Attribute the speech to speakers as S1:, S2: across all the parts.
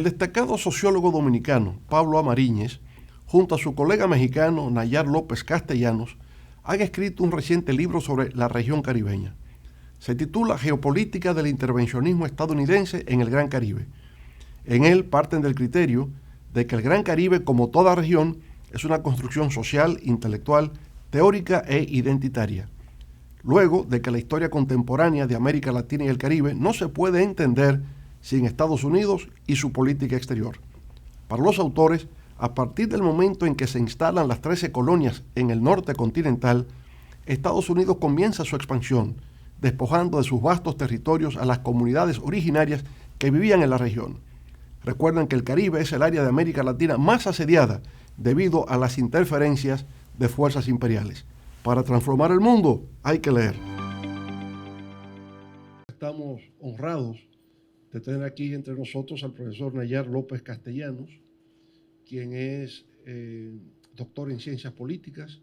S1: El destacado sociólogo dominicano Pablo Amariñez, junto a su colega mexicano Nayar López Castellanos, han escrito un reciente libro sobre la región caribeña. Se titula Geopolítica del intervencionismo estadounidense en el Gran Caribe. En él parten del criterio de que el Gran Caribe, como toda región, es una construcción social, intelectual, teórica e identitaria. Luego de que la historia contemporánea de América Latina y el Caribe no se puede entender sin Estados Unidos y su política exterior. Para los autores, a partir del momento en que se instalan las 13 colonias en el norte continental, Estados Unidos comienza su expansión, despojando de sus vastos territorios a las comunidades originarias que vivían en la región. Recuerdan que el Caribe es el área de América Latina más asediada debido a las interferencias de fuerzas imperiales. Para transformar el mundo hay que leer. Estamos honrados de tener aquí entre nosotros al profesor Nayar López Castellanos, quien es doctor en Ciencias Políticas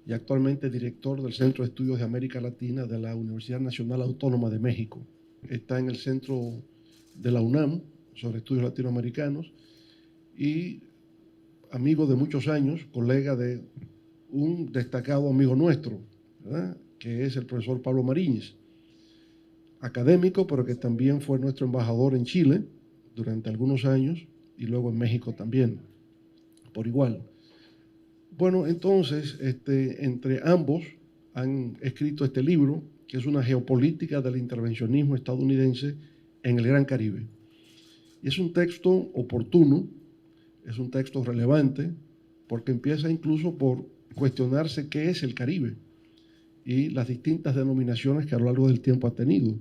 S1: y actualmente director del Centro de Estudios de América Latina de la Universidad Nacional Autónoma de México. Está en el centro de la UNAM sobre estudios latinoamericanos y amigo de muchos años, colega de un destacado amigo nuestro, ¿verdad?, que es el profesor Pablo Amariñez, académico, pero que también fue nuestro embajador en Chile durante algunos años y luego en México también, por igual. Bueno, entonces, entre ambos han escrito este libro, que es una geopolítica del intervencionismo estadounidense en el Gran Caribe. Y es un texto oportuno, es un texto relevante, porque empieza incluso por cuestionarse qué es el Caribe y las distintas denominaciones que a lo largo del tiempo ha tenido.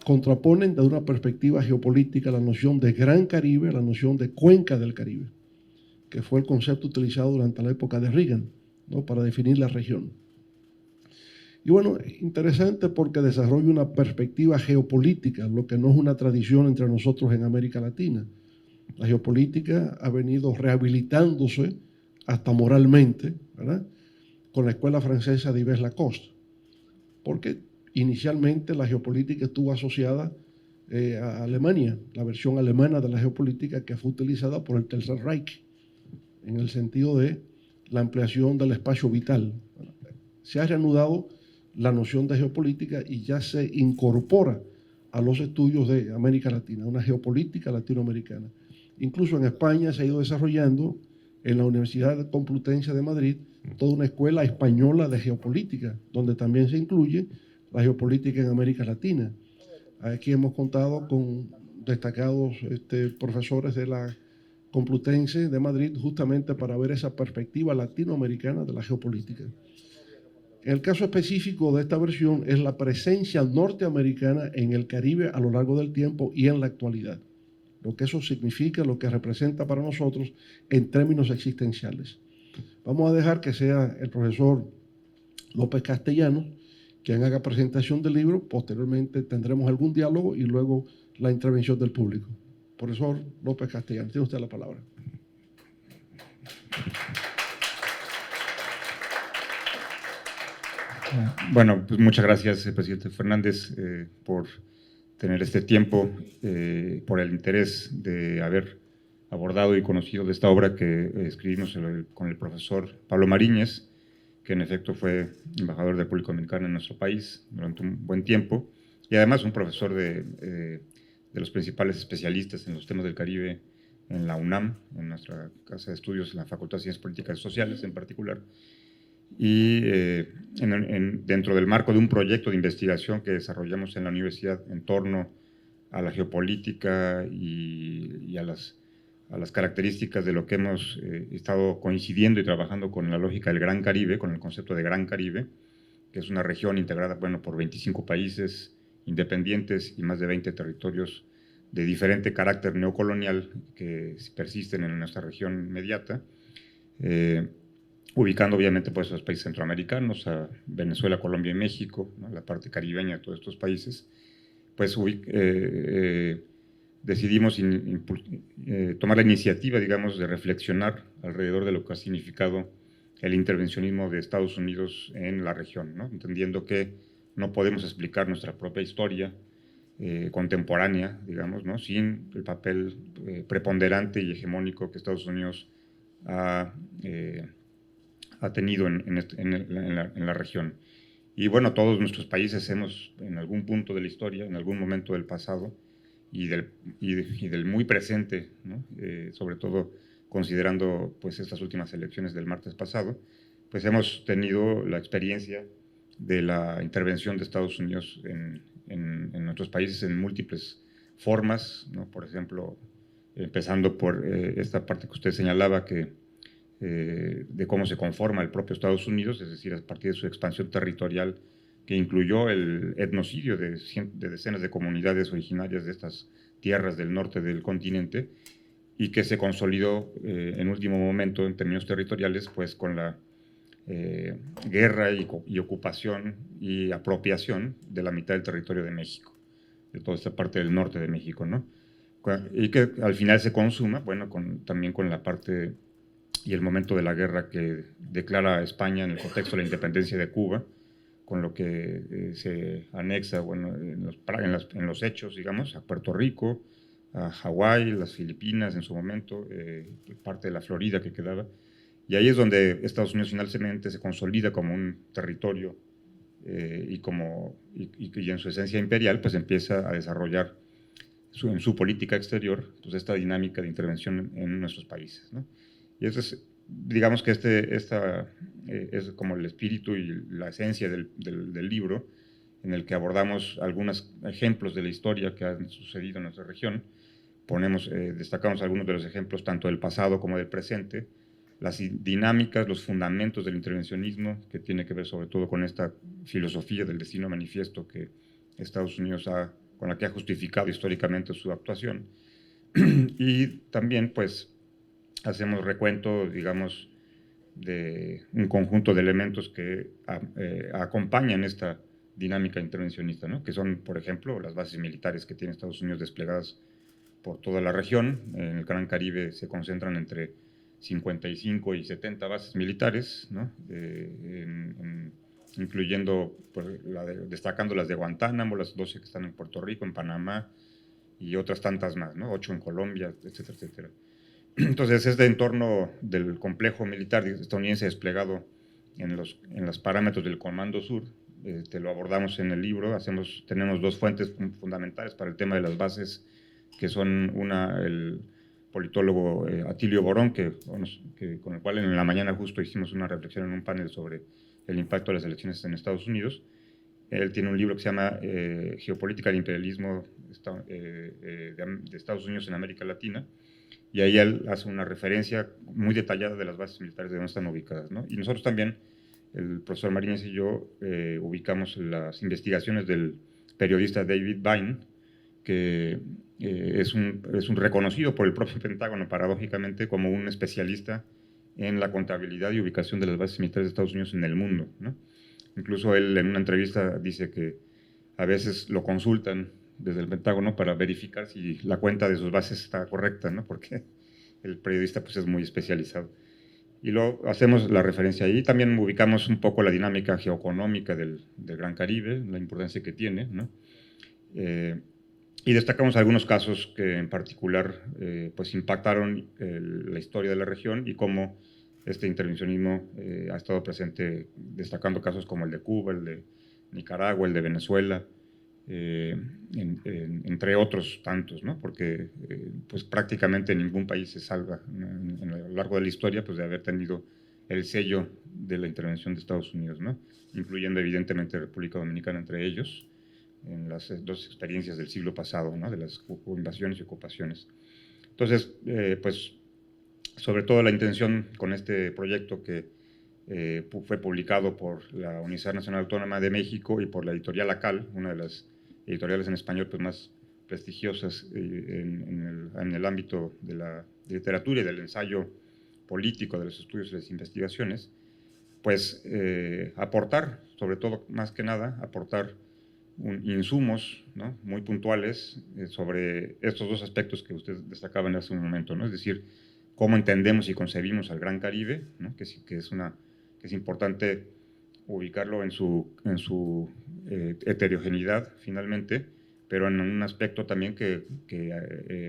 S1: Contraponen desde una perspectiva geopolítica la noción de Gran Caribe a la noción de Cuenca del Caribe, que fue el concepto utilizado durante la época de Reagan, ¿no?, para definir la región. Y bueno, interesante porque desarrolla una perspectiva geopolítica, lo que no es una tradición entre nosotros en América Latina. La geopolítica ha venido rehabilitándose hasta moralmente, ¿verdad?, con la escuela francesa de Yves Lacoste, porque inicialmente la geopolítica estuvo asociada a Alemania, la versión alemana de la geopolítica que fue utilizada por el Tercer Reich, en el sentido de la ampliación del espacio vital. Se ha reanudado la noción de geopolítica y ya se incorpora a los estudios de América Latina, una geopolítica latinoamericana. Incluso en España se ha ido desarrollando en la Universidad Complutense de Madrid toda una escuela española de geopolítica, donde también se incluye la geopolítica en América Latina. Aquí hemos contado con destacados profesores de la Complutense de Madrid justamente para ver esa perspectiva latinoamericana de la geopolítica. En el caso específico de esta versión es la presencia norteamericana en el Caribe a lo largo del tiempo y en la actualidad, lo que eso significa, lo que representa para nosotros en términos existenciales. Vamos a dejar que sea el profesor López Castellanos quien haga presentación del libro. Posteriormente tendremos algún diálogo y luego la intervención del público. Profesor López Castellanos, tiene usted la palabra.
S2: Bueno, pues muchas gracias, presidente Fernández, por tener este tiempo, por el interés de haber abordado y conocido de esta obra que escribimos con el profesor Pablo Amariñez, que en efecto fue embajador del Público Dominicano en nuestro país durante un buen tiempo, y además un profesor de los principales especialistas en los temas del Caribe en la UNAM, en nuestra casa de estudios, en la Facultad de Ciencias Políticas y Sociales en particular, y dentro del marco de un proyecto de investigación que desarrollamos en la universidad en torno a la geopolítica y a las características de lo que hemos estado coincidiendo y trabajando con la lógica del Gran Caribe, con el concepto de Gran Caribe, que es una región integrada, bueno, por 25 países independientes y más de 20 territorios de diferente carácter neocolonial que persisten en nuestra región inmediata, ubicando obviamente pues los países centroamericanos, a Venezuela, Colombia y México, ¿no?, la parte caribeña de todos estos países. Pues decidimos tomar la iniciativa, digamos, de reflexionar alrededor de lo que ha significado el intervencionismo de Estados Unidos en la región, ¿no?, entendiendo que no podemos explicar nuestra propia historia contemporánea, digamos, ¿no? Sin el papel preponderante y hegemónico que Estados Unidos ha tenido en la región. Y bueno, todos nuestros países hemos, en algún punto de la historia, en algún momento del pasado y del muy presente, ¿no? Sobre todo considerando pues, estas últimas elecciones del martes pasado, pues hemos tenido la experiencia de la intervención de Estados Unidos en nuestros países en múltiples formas, ¿no? Por ejemplo, empezando por esta parte que usted señalaba, de cómo se conforma el propio Estados Unidos, es decir, a partir de su expansión territorial, que incluyó el etnocidio de decenas de comunidades originarias de estas tierras del norte del continente, y que se consolidó en último momento en términos territoriales, pues con la guerra y ocupación y apropiación de la mitad del territorio de México, de toda esta parte del norte de México, ¿no? Y que al final se consuma, bueno, también con la parte y el momento de la guerra que declara España en el contexto de la independencia de Cuba, con lo que se anexa, bueno, en los hechos, digamos, a Puerto Rico, a Hawái, las Filipinas en su momento, parte de la Florida que quedaba. Y ahí es donde Estados Unidos finalmente se consolida como un territorio y en su esencia imperial, pues empieza a desarrollar en su política exterior pues esta dinámica de intervención en nuestros países, ¿no? Y eso es, digamos que es como el espíritu y la esencia del libro, en el que abordamos algunos ejemplos de la historia que han sucedido en nuestra región. Destacamos algunos de los ejemplos tanto del pasado como del presente, las dinámicas, los fundamentos del intervencionismo, que tiene que ver sobre todo con esta filosofía del destino manifiesto que Estados Unidos con la que ha justificado históricamente su actuación. Y también, pues, hacemos recuento, digamos, de un conjunto de elementos que acompañan esta dinámica intervencionista, ¿no? Que son, por ejemplo, las bases militares que tiene Estados Unidos desplegadas por toda la región. En el Gran Caribe se concentran entre 55 y 70 bases militares, ¿no? Incluyendo, pues, destacando las de Guantánamo, las 12 que están en Puerto Rico, en Panamá, y otras tantas más, ¿no? 8 en Colombia, etcétera, etcétera. Entonces, este entorno del complejo militar estadounidense desplegado en los parámetros del Comando Sur, te lo abordamos en el libro. Tenemos dos fuentes fundamentales para el tema de las bases, que son el politólogo Atilio Borón, con el cual en la mañana justo hicimos una reflexión en un panel sobre el impacto de las elecciones en Estados Unidos. Él tiene un libro que se llama Geopolítica del Imperialismo de Estados Unidos en América Latina, y ahí él hace una referencia muy detallada de las bases militares de donde están ubicadas, ¿no? Y nosotros también, el profesor Marínez y yo, ubicamos las investigaciones del periodista David Vine, que es un reconocido por el propio Pentágono, paradójicamente, como un especialista en la contabilidad y ubicación de las bases militares de Estados Unidos en el mundo, ¿no? Incluso él en una entrevista dice que a veces lo consultan desde el Pentágono para verificar si la cuenta de sus bases está correcta, ¿no? Porque el periodista pues, es muy especializado. Y luego hacemos la referencia ahí. También ubicamos un poco la dinámica geoeconómica del Gran Caribe, la importancia que tiene, ¿no? Y destacamos algunos casos que en particular pues impactaron la historia de la región y cómo este intervencionismo ha estado presente, destacando casos como el de Cuba, el de Nicaragua, el de Venezuela, entre otros tantos, ¿no? Porque pues prácticamente ningún país se salva a lo largo de la historia pues, de haber tenido el sello de la intervención de Estados Unidos, ¿no? Incluyendo evidentemente República Dominicana entre ellos, en las dos experiencias del siglo pasado, ¿no? De las invasiones y ocupaciones. Entonces, pues, sobre todo la intención con este proyecto que fue publicado por la Universidad Nacional Autónoma de México y por la editorial ACAL, una de las editoriales en español pues, más prestigiosas en el ámbito de la literatura y del ensayo político, de los estudios y las investigaciones, pues aportar, sobre todo, más que nada, aportar insumos, ¿no? Muy puntuales sobre estos dos aspectos que usted destacaba en hace un momento, ¿no? Es decir, cómo entendemos y concebimos al Gran Caribe, ¿no? que es importante ubicarlo en su heterogeneidad, finalmente, pero en un aspecto también que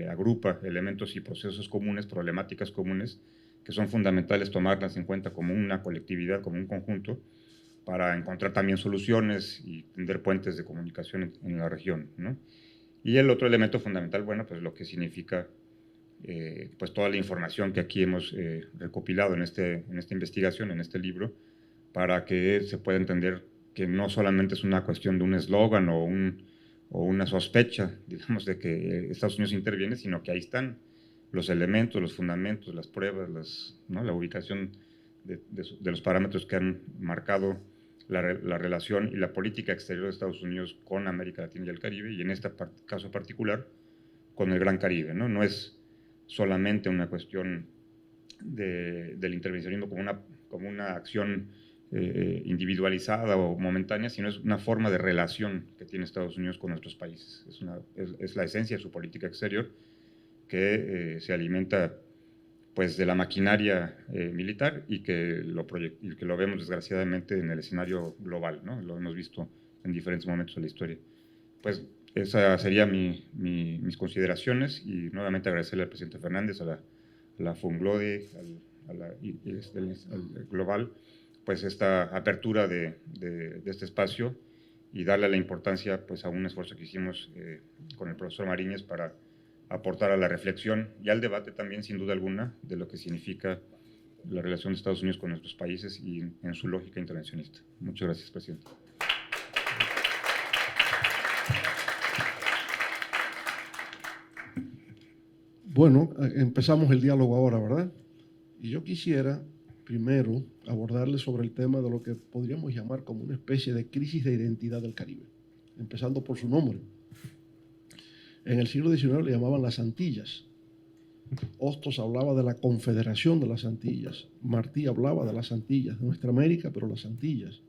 S2: agrupa elementos y procesos comunes, problemáticas comunes, que son fundamentales tomarlas en cuenta como una colectividad, como un conjunto, para encontrar también soluciones y tender puentes de comunicación en la región, ¿no? Y el otro elemento fundamental, bueno, pues lo que significa pues toda la información que aquí hemos recopilado en esta investigación, en este libro, para que se pueda entender que no solamente es una cuestión de un eslogan o una sospecha, digamos, de que Estados Unidos interviene, sino que ahí están los elementos, los fundamentos, las pruebas, ¿no? La ubicación de los parámetros que han marcado la relación y la política exterior de Estados Unidos con América Latina y el Caribe, y en este caso particular, con el Gran Caribe, ¿no? No es solamente una cuestión del intervencionismo como una acción individualizada o momentánea, sino es una forma de relación que tiene Estados Unidos con nuestros países. Es la esencia de su política exterior, que se alimenta pues de la maquinaria militar y que lo vemos desgraciadamente en el escenario global, ¿no? Lo hemos visto en diferentes momentos de la historia. Pues esas serían mis consideraciones, y nuevamente agradecerle al presidente Fernández, a la FUNGLODE, al Global, pues esta apertura de este espacio, y darle la importancia pues a un esfuerzo que hicimos con el profesor Mariñez para aportar a la reflexión y al debate también, sin duda alguna, de lo que significa la relación de Estados Unidos con nuestros países y en su lógica intervencionista. Muchas gracias, presidente.
S1: Bueno, empezamos el diálogo ahora, ¿verdad? Y yo quisiera primero abordarle sobre el tema de lo que podríamos llamar como una especie de crisis de identidad del Caribe, empezando por su nombre. En el siglo XIX le llamaban las Antillas. Hostos hablaba de la Confederación de las Antillas. Martí hablaba de las Antillas, de nuestra América, pero las Antillas.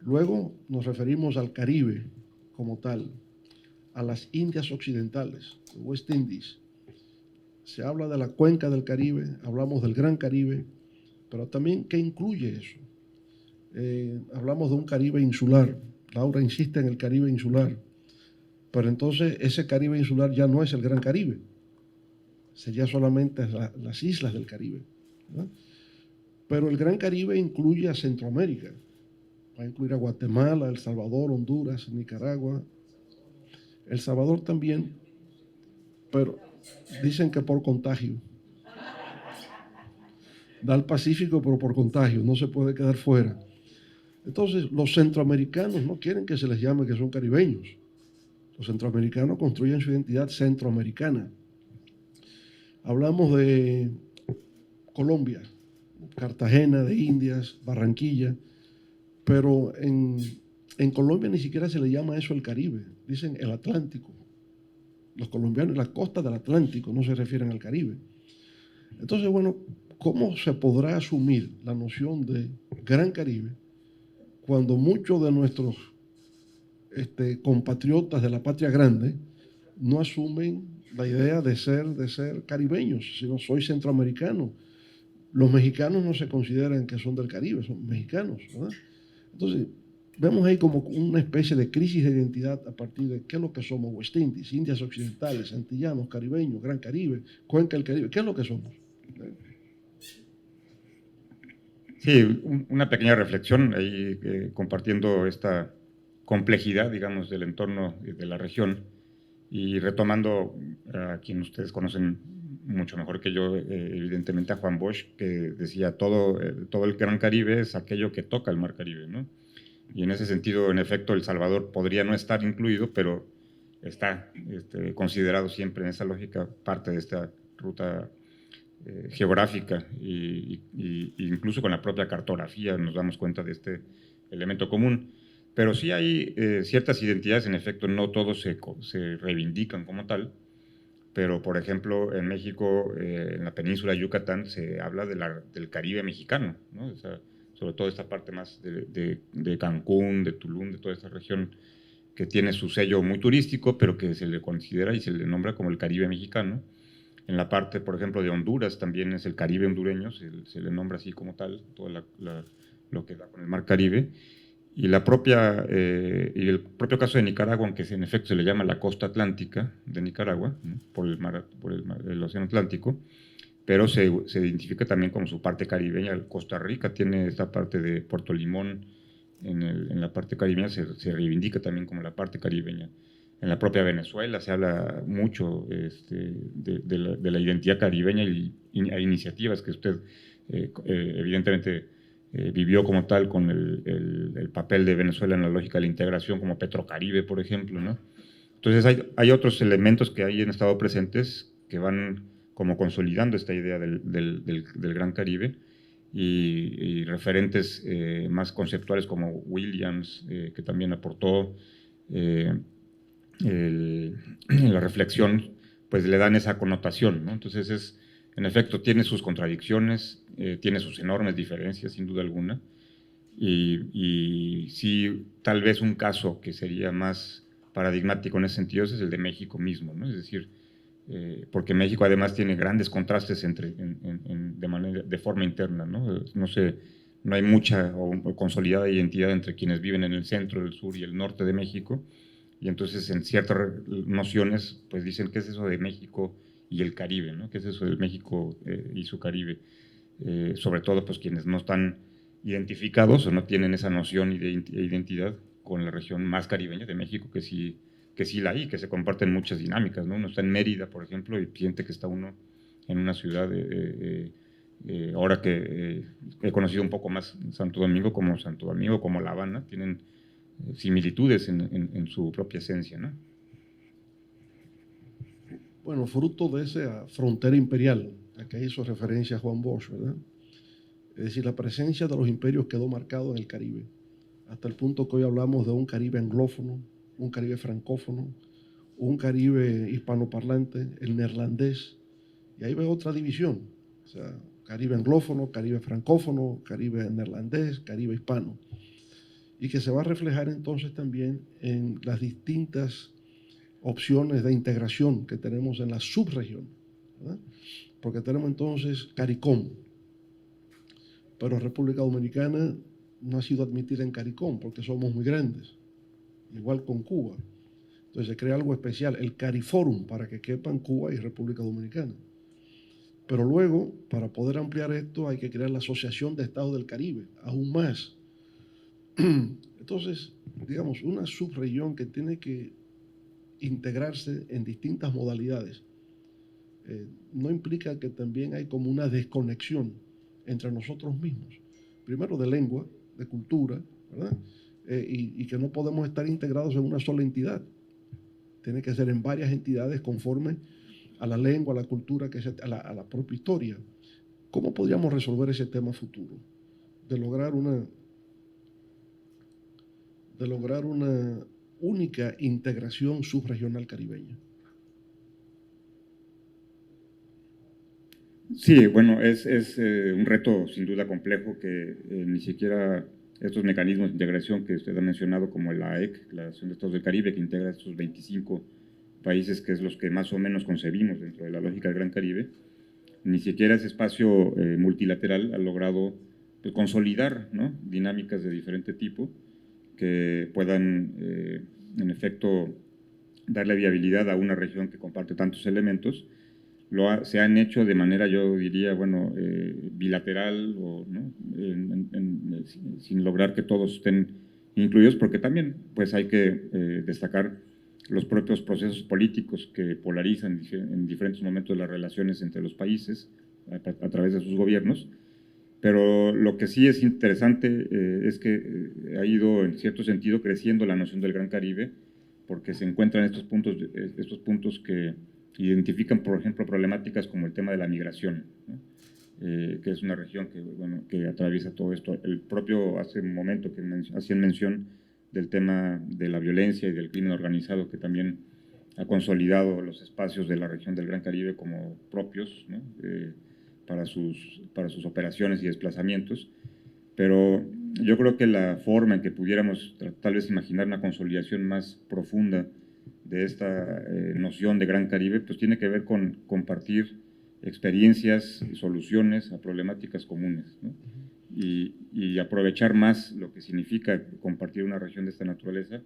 S1: Luego nos referimos al Caribe como tal, a las Indias Occidentales, West Indies. Se habla de la cuenca del Caribe, hablamos del Gran Caribe, pero también, ¿qué incluye eso? Hablamos de un Caribe insular. Laura insiste en el Caribe insular, pero entonces ese Caribe insular ya no es el Gran Caribe, sería solamente las islas del Caribe, ¿verdad? Pero el Gran Caribe incluye a Centroamérica, va a incluir a Guatemala, El Salvador, Honduras, Nicaragua, El Salvador también, pero dicen que por contagio. Da al Pacífico, pero por contagio, no se puede quedar fuera. Entonces, los centroamericanos no quieren que se les llame que son caribeños. Los centroamericanos construyen su identidad centroamericana. Hablamos de Colombia, Cartagena de Indias, Barranquilla, pero en Colombia ni siquiera se le llama eso el Caribe, dicen el Atlántico. Los colombianos, las costas del Atlántico, no se refieren al Caribe. Entonces, bueno, ¿cómo se podrá asumir la noción de Gran Caribe cuando muchos de nuestros compatriotas de la patria grande no asumen la idea de ser caribeños, sino soy centroamericano? Los mexicanos no se consideran que son del Caribe, son mexicanos, ¿verdad? Entonces, vemos ahí como una especie de crisis de identidad a partir de qué es lo que somos: West Indies, Indias Occidentales, antillanos, caribeños, Gran Caribe, Cuenca del Caribe. ¿Qué es lo que somos?
S2: Sí, una pequeña reflexión ahí, compartiendo esta complejidad, digamos, del entorno de la región, y retomando a quien ustedes conocen mucho mejor que yo, evidentemente a Juan Bosch, que decía todo el Gran Caribe es aquello que toca el Mar Caribe, ¿no? Y en ese sentido, en efecto, El Salvador podría no estar incluido, pero está considerado siempre en esa lógica parte de esta ruta geográfica, y incluso con la propia cartografía nos damos cuenta de este elemento común. Pero sí hay ciertas identidades, en efecto, no todos se reivindican como tal, pero por ejemplo en México, en la península de Yucatán, se habla del Caribe mexicano, ¿no? O sea, sobre todo esta parte más de Cancún, de Tulum, de toda esta región que tiene su sello muy turístico, pero que se le considera y se le nombra como el Caribe mexicano. En la parte, por ejemplo, de Honduras también es el Caribe hondureño, se le nombra así como tal, todo lo que da con el Mar Caribe. Y, y el propio caso de Nicaragua, aunque en efecto se le llama la costa atlántica de Nicaragua, ¿no? por el Océano Atlántico, pero se identifica también como su parte caribeña. Costa Rica tiene esta parte de Puerto Limón en la parte caribeña, se reivindica también como la parte caribeña. En la propia Venezuela se habla mucho de la identidad caribeña y hay iniciativas que usted evidentemente vivió como tal con el papel de Venezuela en la lógica de la integración, como Petrocaribe, por ejemplo, ¿no? Entonces hay otros elementos que ahí han estado presentes que van como consolidando esta idea del Gran Caribe y referentes más conceptuales como Williams, que también aportó la reflexión, pues le dan esa connotación, ¿no? Entonces en efecto tiene sus contradicciones, tiene sus enormes diferencias sin duda alguna y sí, tal vez un caso que sería más paradigmático en ese sentido es el de México mismo, ¿no? Es decir, porque México además tiene grandes contrastes de forma interna, ¿no? No hay mucha o consolidada identidad entre quienes viven en el centro, el sur y el norte de México, y entonces en ciertas nociones pues dicen qué es eso de México y el Caribe, ¿no? ¿Qué es eso de México y su Caribe? Sobre todo pues quienes no están identificados o no tienen esa noción de identidad con la región más caribeña de México, que sí la hay, que se comparten muchas dinámicas, ¿no? Uno está en Mérida, por ejemplo, y siente que está uno en una ciudad, ahora que he conocido un poco más Santo Domingo, como La Habana, tienen similitudes en su propia esencia, ¿no?
S1: Bueno, fruto de esa frontera imperial a que hizo referencia Juan Bosch, ¿verdad? Es decir, la presencia de los imperios quedó marcado en el Caribe, hasta el punto que hoy hablamos de un Caribe anglófono, un Caribe francófono, un Caribe hispanoparlante, el neerlandés, y ahí ve otra división, o sea, Caribe anglófono, Caribe francófono, Caribe neerlandés, Caribe hispano, y que se va a reflejar entonces también en las distintas opciones de integración que tenemos en la subregión, ¿verdad? Porque tenemos entonces CARICOM, pero República Dominicana no ha sido admitida en CARICOM porque somos muy grandes, igual con Cuba. Entonces se crea algo especial, el CARIFORUM, para que quepan Cuba y República Dominicana. Pero luego, para poder ampliar esto, hay que crear la Asociación de Estados del Caribe, aún más. Entonces, digamos, una subregión que tiene que integrarse en distintas modalidades, no implica que también hay como una desconexión entre nosotros mismos. Primero de lengua, de cultura, ¿verdad? Y que no podemos estar integrados en una sola entidad. Tiene que ser en varias entidades conforme a la lengua, a la cultura, a la propia historia. ¿Cómo podríamos resolver ese tema futuro? De lograr una única integración subregional caribeña.
S2: Sí, bueno, es un reto sin duda complejo que ni siquiera estos mecanismos de integración que usted ha mencionado, como la AEC, la Asociación de Estados del Caribe, que integra estos 25 países, que es los que más o menos concebimos dentro de la lógica del Gran Caribe, ni siquiera ese espacio multilateral ha logrado pues, consolidar, ¿no? Dinámicas de diferente tipo que puedan, en efecto, darle viabilidad a una región que comparte tantos elementos. Se han hecho de manera, yo diría, bueno, bilateral, o, ¿no? Sin lograr que todos estén incluidos, porque también pues, hay que destacar los propios procesos políticos que polarizan en diferentes momentos las relaciones entre los países a través de sus gobiernos. Pero lo que sí es interesante es que ha ido en cierto sentido creciendo la noción del Gran Caribe, porque se encuentran estos puntos que identifican, por ejemplo, problemáticas como el tema de la migración, ¿no? Que es una región que atraviesa todo esto. El propio, hace un momento que hacían mención del tema de la violencia y del crimen organizado, que también ha consolidado los espacios de la región del Gran Caribe como propios, ¿no? Para sus operaciones y desplazamientos, pero yo creo que la forma en que pudiéramos tal vez imaginar una consolidación más profunda de esta noción de Gran Caribe, pues tiene que ver con compartir experiencias y soluciones a problemáticas comunes, ¿no? y aprovechar más lo que significa compartir una región de esta naturaleza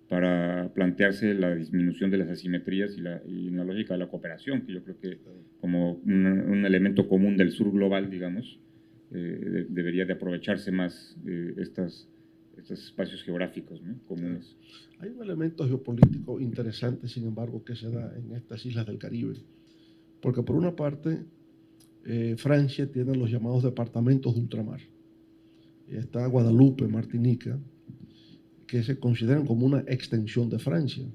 S2: para plantearse la disminución de las asimetrías y la lógica de la cooperación, que yo creo que como un elemento común del sur global, digamos, debería de aprovecharse más estos espacios geográficos, ¿no?, comunes.
S1: Hay un elemento geopolítico interesante, sin embargo, que se da en estas islas del Caribe, porque por una parte, Francia tiene los llamados departamentos de ultramar. Y está Guadalupe, Martinica, que se consideran como una extensión de Francia.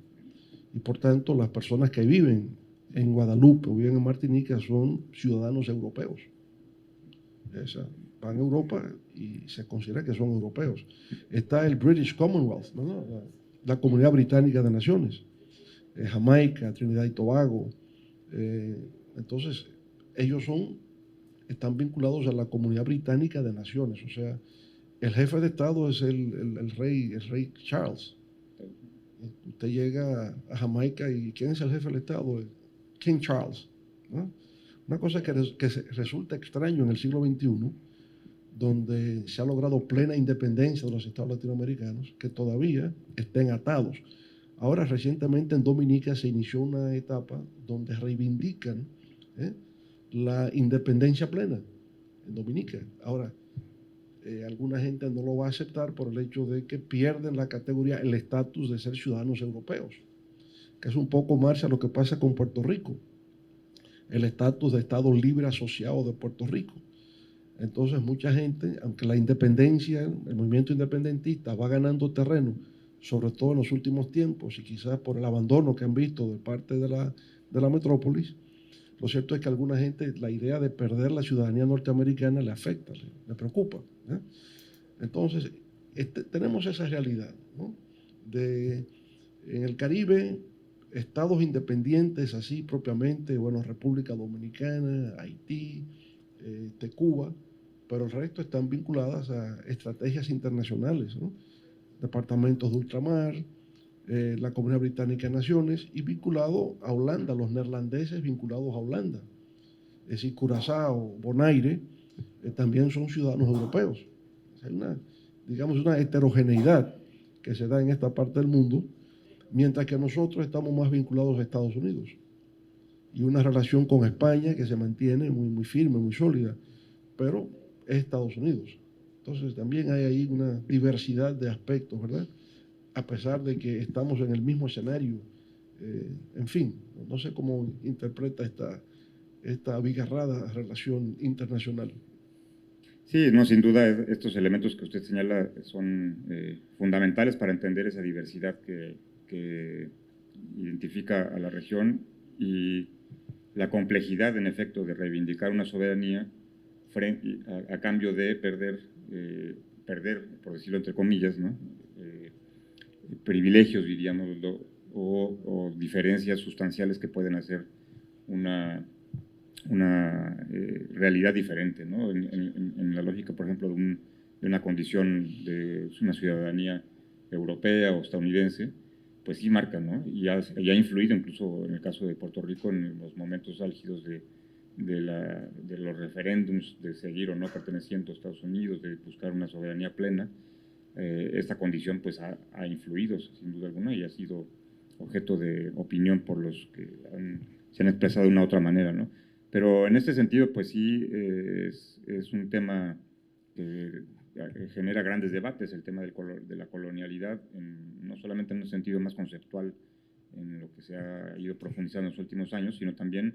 S1: Y por tanto, las personas que viven en Guadalupe o viven en Martinica son ciudadanos europeos. Van a Europa y se considera que son europeos. Está el British Commonwealth, ¿no?, la Comunidad Británica de Naciones, Jamaica, Trinidad y Tobago. Entonces, ellos están vinculados a la Comunidad Británica de Naciones. O sea, el jefe de Estado es el rey Charles. Usted llega a Jamaica y ¿quién es el jefe del Estado? King Charles, ¿no? Una cosa que resulta extraño en el siglo XXI, donde se ha logrado plena independencia de los estados latinoamericanos, que todavía estén atados. Ahora, recientemente en Dominica se inició una etapa donde reivindican la independencia plena en Dominica. Ahora, alguna gente no lo va a aceptar por el hecho de que pierden la categoría, el estatus de ser ciudadanos europeos, que es un poco más a lo que pasa con Puerto Rico, el estatus de Estado libre asociado de Puerto Rico. Entonces, mucha gente, aunque la independencia, el movimiento independentista va ganando terreno, sobre todo en los últimos tiempos, y quizás por el abandono que han visto de parte de la metrópolis, lo cierto es que a alguna gente la idea de perder la ciudadanía norteamericana le afecta, le preocupa. Entonces, tenemos esa realidad, ¿no?, en el Caribe, estados independientes así propiamente, bueno, República Dominicana, Haití, Cuba, pero el resto están vinculadas a estrategias internacionales, ¿no?, departamentos de ultramar, la Comunidad Británica de Naciones, y vinculado a Holanda, los neerlandeses vinculados a Holanda. Es decir, Curazao, Bonaire, también son ciudadanos europeos. Hay una heterogeneidad que se da en esta parte del mundo, mientras que nosotros estamos más vinculados a Estados Unidos. Y una relación con España que se mantiene muy, muy firme, muy sólida, pero es Estados Unidos. Entonces también hay ahí una diversidad de aspectos, ¿verdad?, a pesar de que estamos en el mismo escenario. En fin, no sé cómo interpreta esta abigarrada relación internacional.
S2: Sí, no, sin duda estos elementos que usted señala son fundamentales para entender esa diversidad que identifica a la región y la complejidad, en efecto, de reivindicar una soberanía a cambio de perder, por decirlo entre comillas, ¿no?, privilegios, diríamos, o diferencias sustanciales que pueden hacer una realidad diferente, ¿no?, en la lógica, por ejemplo, de una condición de una ciudadanía europea o estadounidense, pues sí marca, ¿no?, y ha influido incluso en el caso de Puerto Rico en los momentos álgidos de los referéndums, de seguir o no perteneciendo a Estados Unidos, de buscar una soberanía plena. Esta condición pues ha influido sin duda alguna y ha sido objeto de opinión por los que se han expresado de una u otra manera, ¿no? Pero en este sentido pues sí es un tema que genera grandes debates, el tema de la colonialidad, no solamente en un sentido más conceptual, en lo que se ha ido profundizando en los últimos años, sino también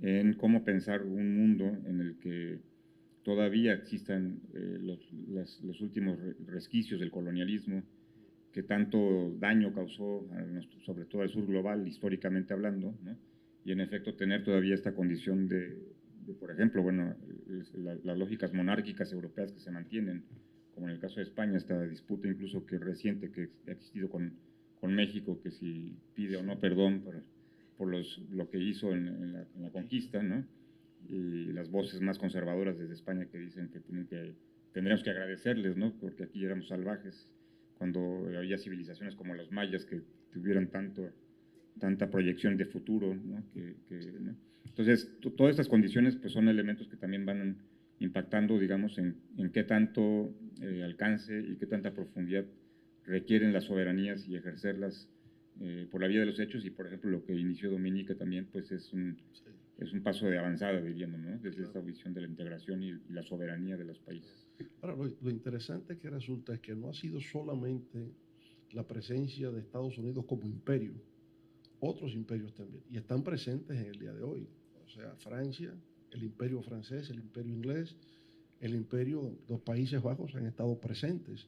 S2: en cómo pensar un mundo en el que todavía existan los últimos resquicios del colonialismo que tanto daño causó, sobre todo al sur global, históricamente hablando, ¿no? Y en efecto tener todavía esta condición de por ejemplo, bueno, las lógicas monárquicas europeas que se mantienen, como en el caso de España, esta disputa incluso que reciente que ha existido con México, que si pide o no perdón por lo que hizo en la conquista, ¿no? Y las voces más conservadoras desde España que dicen que tendríamos que agradecerles, ¿no?, porque aquí éramos salvajes, cuando había civilizaciones como los mayas que tuvieron tanta proyección de futuro, ¿no? ¿no? Entonces, todas estas condiciones pues, son elementos que también van impactando, digamos, en qué tanto alcance y qué tanta profundidad requieren las soberanías y ejercerlas por la vía de los hechos. Y, por ejemplo, lo que inició Dominica también, pues es un paso de avanzada, diríamos, ¿no? Desde esta visión de la integración y la soberanía de los países.
S1: Ahora, lo interesante que resulta es que no ha sido solamente la presencia de Estados Unidos como imperio, otros imperios también, y están presentes en el día de hoy. O sea, Francia, el imperio francés, el imperio inglés, el imperio de los Países Bajos han estado presentes.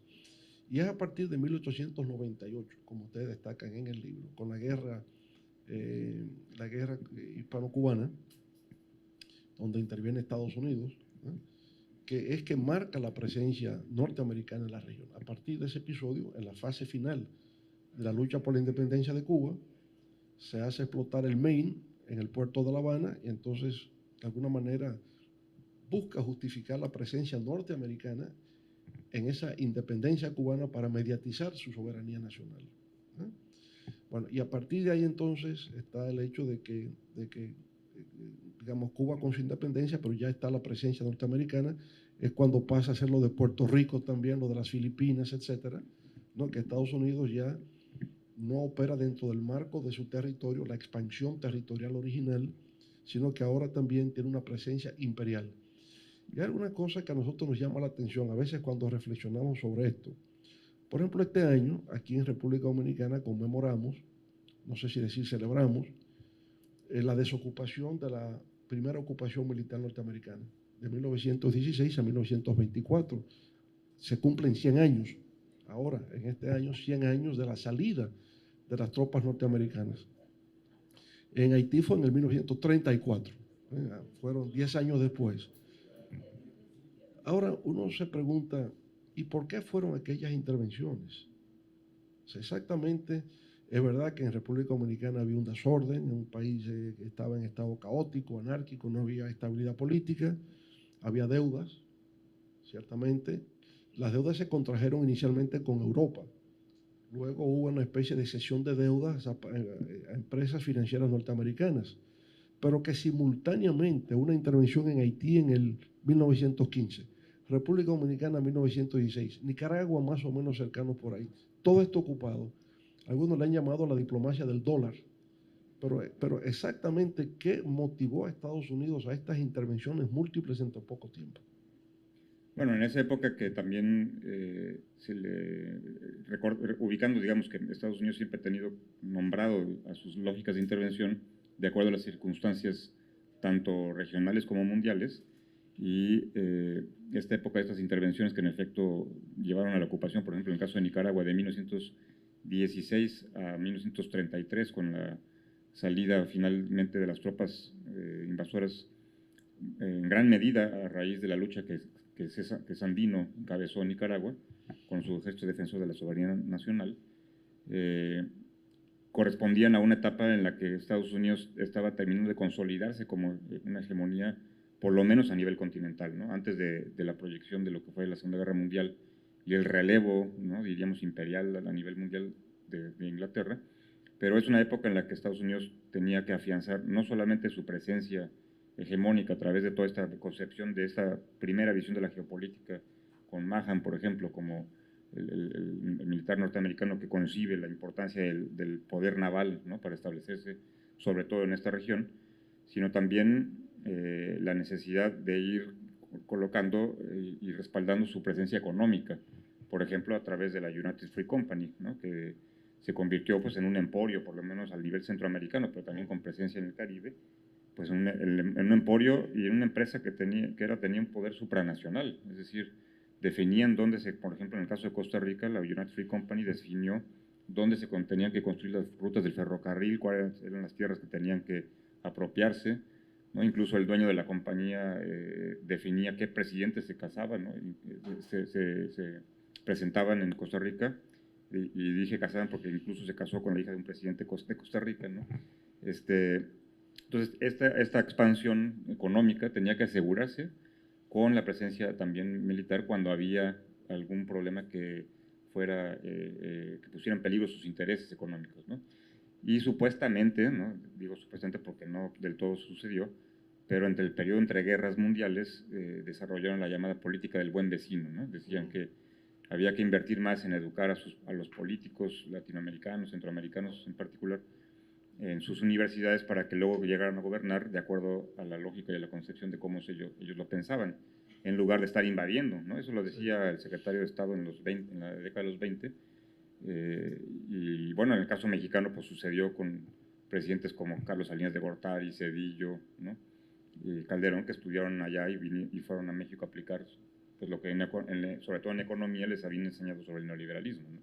S1: Y es a partir de 1898, como ustedes destacan en el libro, con la guerra hispano-cubana, donde interviene Estados Unidos, que es que marca la presencia norteamericana en la región. A partir de ese episodio, en la fase final de la lucha por la independencia de Cuba, se hace explotar el Maine en el puerto de La Habana y entonces, de alguna manera, busca justificar la presencia norteamericana en esa independencia cubana para mediatizar su soberanía nacional. Bueno, y a partir de ahí entonces está el hecho de que digamos, Cuba con su independencia, pero ya está la presencia norteamericana, es cuando pasa a ser lo de Puerto Rico también, lo de las Filipinas, etcétera, ¿no? Que Estados Unidos ya no opera dentro del marco de su territorio, la expansión territorial original, sino que ahora también tiene una presencia imperial. Y hay alguna cosa que a nosotros nos llama la atención a veces cuando reflexionamos sobre esto. Por ejemplo, este año, aquí en República Dominicana, conmemoramos, no sé si decir celebramos, la desocupación de la primera ocupación militar norteamericana, de 1916 a 1924. Se cumplen 100 años, ahora, en este año, 100 años de la salida de las tropas norteamericanas. En Haití fue en el 1934, fueron 10 años después. Ahora uno se pregunta, ¿y por qué fueron aquellas intervenciones? O sea, exactamente, es verdad que en República Dominicana había un desorden, en un país que estaba en estado caótico, anárquico, no había estabilidad política, había deudas, ciertamente. Las deudas se contrajeron inicialmente con Europa. Luego hubo una especie de cesión de deudas a empresas financieras norteamericanas, pero que simultáneamente una intervención en Haití en el 1915, República Dominicana en 1916, Nicaragua más o menos cercano por ahí, todo esto ocupado. Algunos le han llamado la diplomacia del dólar, pero exactamente qué motivó a Estados Unidos a estas intervenciones múltiples en tan poco tiempo.
S2: Bueno, en esa época que también ubicando, digamos, que Estados Unidos siempre ha tenido nombrado a sus lógicas de intervención de acuerdo a las circunstancias tanto regionales como mundiales, y esta época de estas intervenciones que en efecto llevaron a la ocupación, por ejemplo, en el caso de Nicaragua, de 1916 a 1933, con la salida finalmente de las tropas invasoras, en gran medida a raíz de la lucha que Sandino encabezó en Nicaragua con su ejército defensor de la soberanía nacional, correspondían a una etapa en la que Estados Unidos estaba terminando de consolidarse como una hegemonía, por lo menos a nivel continental, ¿no? Antes de la proyección de lo que fue la Segunda Guerra Mundial y el relevo, ¿no?, diríamos, imperial a nivel mundial de Inglaterra. Pero es una época en la que Estados Unidos tenía que afianzar no solamente su presencia hegemónica a través de toda esta concepción de esta primera visión de la geopolítica, con Mahan, por ejemplo, como el militar norteamericano que concibe la importancia del poder naval, ¿no?, para establecerse, sobre todo en esta región, sino también la necesidad de ir colocando y respaldando su presencia económica, por ejemplo, a través de la United Free Company, ¿no?, que se convirtió pues en un emporio, por lo menos al nivel centroamericano, pero también con presencia en el Caribe, pues en un emporio y en una empresa que tenía un poder supranacional, es decir, definían dónde por ejemplo, en el caso de Costa Rica, la United Free Company definió dónde se tenían que construir las rutas del ferrocarril, cuáles eran las tierras que tenían que apropiarse, ¿no? Incluso el dueño de la compañía definía qué presidentes se casaban, ¿no? Se presentaban en Costa Rica, y dije casaban porque incluso se casó con la hija de un presidente de Costa Rica, ¿no? Entonces, esta expansión económica tenía que asegurarse con la presencia también militar cuando había algún problema que que pusiera en peligro sus intereses económicos, ¿no? Y supuestamente, ¿no?, digo supuestamente porque no del todo sucedió, pero entre el periodo entre guerras mundiales desarrollaron la llamada política del buen vecino, ¿no? Decían que había que invertir más en educar a los políticos latinoamericanos, centroamericanos en particular, en sus universidades para que luego llegaran a gobernar de acuerdo a la lógica y a la concepción de cómo ellos lo pensaban, en lugar de estar invadiendo, ¿no? Eso lo decía el secretario de Estado en la década de los 20, y bueno, en el caso mexicano pues sucedió con presidentes como Carlos Salinas de Gortari, Zedillo, ¿no? Y Calderón, que estudiaron allá y fueron a México a aplicar pues lo que sobre todo en economía les habían enseñado sobre el neoliberalismo, ¿no?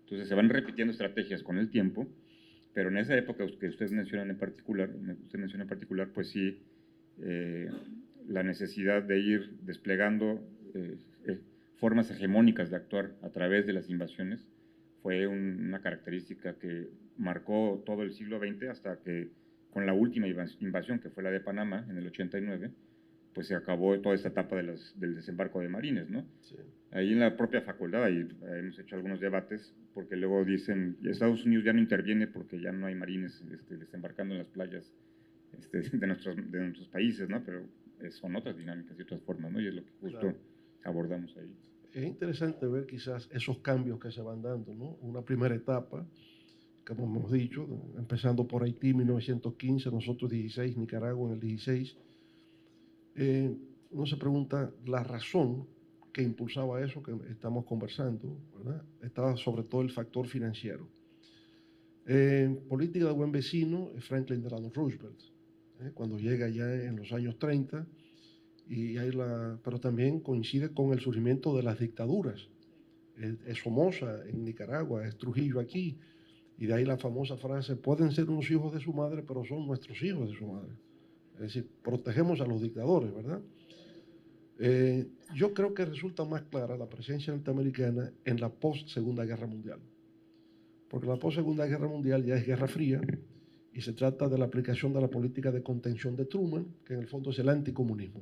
S2: Entonces se van repitiendo estrategias con el tiempo, pero en esa época que usted menciona en particular, pues sí, la necesidad de ir desplegando formas hegemónicas de actuar a través de las invasiones fue una característica que marcó todo el siglo XX hasta que con la última invasión, que fue la de Panamá en el 89, pues se acabó toda esta etapa del desembarco de marines, ¿no? Sí. Ahí en la propia facultad, ahí hemos hecho algunos debates, porque luego dicen, Estados Unidos ya no interviene porque ya no hay marines desembarcando en las playas de nuestros países, ¿no? Pero son otras dinámicas y otras formas, ¿no? Y es lo que justo abordamos ahí.
S1: Es interesante ver quizás esos cambios que se van dando, ¿no? Una primera etapa, como hemos dicho, empezando por Haití, 1915, nosotros 16, Nicaragua en el 16. Uno se pregunta la razón que impulsaba eso que estamos conversando, ¿verdad? Estaba sobre todo el factor financiero. Política de buen vecino, Franklin Delano Roosevelt, cuando llega ya en los años 30, pero también coincide con el surgimiento de las dictaduras. Es Somoza en Nicaragua, es Trujillo aquí, y de ahí la famosa frase, pueden ser unos hijos de su madre, pero son nuestros hijos de su madre. Es decir, protegemos a los dictadores, ¿verdad? Yo creo que resulta más clara la presencia norteamericana en la post-Segunda Guerra Mundial, porque la post-Segunda Guerra Mundial ya es Guerra Fría y se trata de la aplicación de la política de contención de Truman, que en el fondo es el anticomunismo.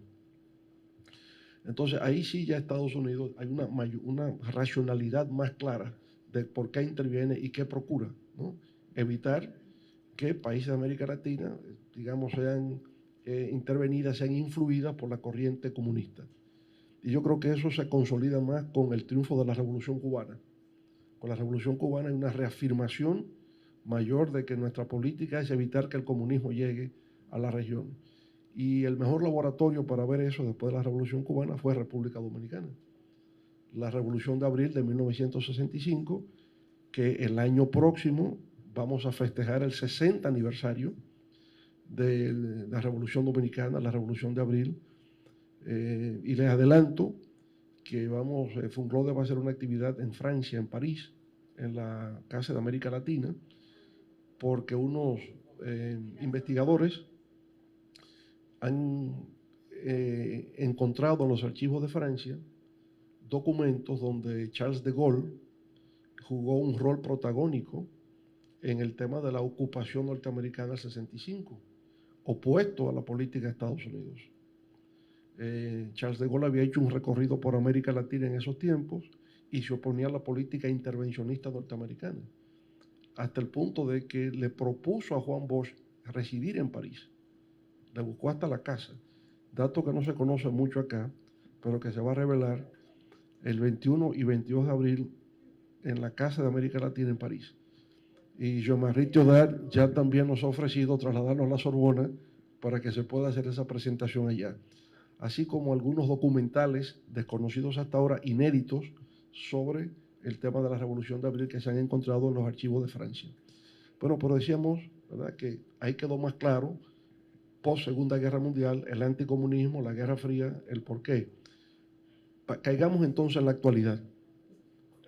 S1: Entonces ahí sí ya Estados Unidos hay una racionalidad más clara de por qué interviene y qué procura, ¿no? Evitar que países de América Latina, digamos, sean intervenidas, sean influidas por la corriente comunista. Y yo creo que eso se consolida más con el triunfo de la Revolución Cubana. Con la Revolución Cubana hay una reafirmación mayor de que nuestra política es evitar que el comunismo llegue a la región. Y el mejor laboratorio para ver eso después de la Revolución Cubana fue República Dominicana. La Revolución de Abril de 1965, que el año próximo vamos a festejar el 60 aniversario de la Revolución Dominicana, la Revolución de Abril. Y les adelanto que Funglode va a hacer una actividad en Francia, en París, en la Casa de América Latina, porque unos investigadores han encontrado en los archivos de Francia documentos donde Charles de Gaulle jugó un rol protagónico en el tema de la ocupación norteamericana del 65, opuesto a la política de Estados Unidos. Charles de Gaulle había hecho un recorrido por América Latina en esos tiempos y se oponía a la política intervencionista norteamericana, hasta el punto de que le propuso a Juan Bosch residir en París. Le buscó hasta la casa, dato que no se conoce mucho acá, pero que se va a revelar el 21 y 22 de abril en la Casa de América Latina en París. Y Jean-Marie Théodard ya también nos ha ofrecido trasladarnos a la Sorbona para que se pueda hacer esa presentación allá, así como algunos documentales desconocidos hasta ahora, inéditos, sobre el tema de la Revolución de Abril que se han encontrado en los archivos de Francia. Bueno, pero decíamos, ¿verdad?, que ahí quedó más claro, post Segunda Guerra Mundial, el anticomunismo, la Guerra Fría, el porqué. Caigamos entonces en la actualidad.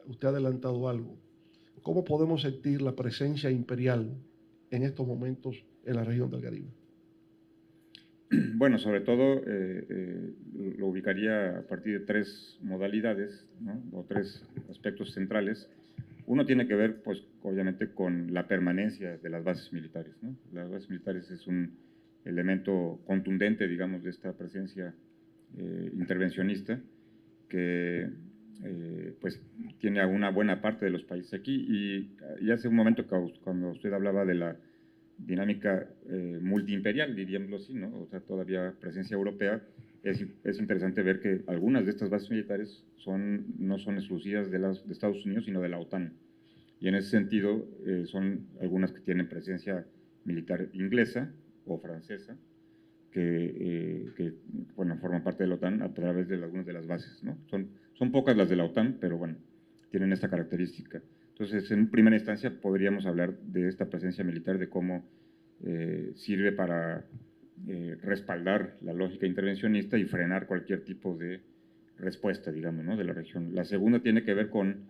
S1: Usted ha adelantado algo. ¿Cómo podemos sentir la presencia imperial en estos momentos en la región del Caribe?
S2: Bueno, sobre todo lo ubicaría a partir de tres modalidades, ¿no?, o tres aspectos centrales. Uno tiene que ver, pues, obviamente, con la permanencia de las bases militares, ¿no? Las bases militares es un elemento contundente, digamos, de esta presencia intervencionista que, pues, tiene a una buena parte de los países aquí. Y hace un momento, cuando usted hablaba de dinámica multiimperial, diríamoslo así, ¿no? O sea, todavía presencia europea. Es interesante ver que algunas de estas bases militares no son exclusivas de Estados Unidos, sino de la OTAN. Y en ese sentido, son algunas que tienen presencia militar inglesa o francesa, que bueno, forman parte de la OTAN a través de algunas de las bases, ¿no? Son pocas las de la OTAN, pero bueno, tienen esta característica. Entonces, en primera instancia, podríamos hablar de esta presencia militar, de cómo sirve para respaldar la lógica intervencionista y frenar cualquier tipo de respuesta, digamos, ¿no?, de la región. La segunda tiene que ver con,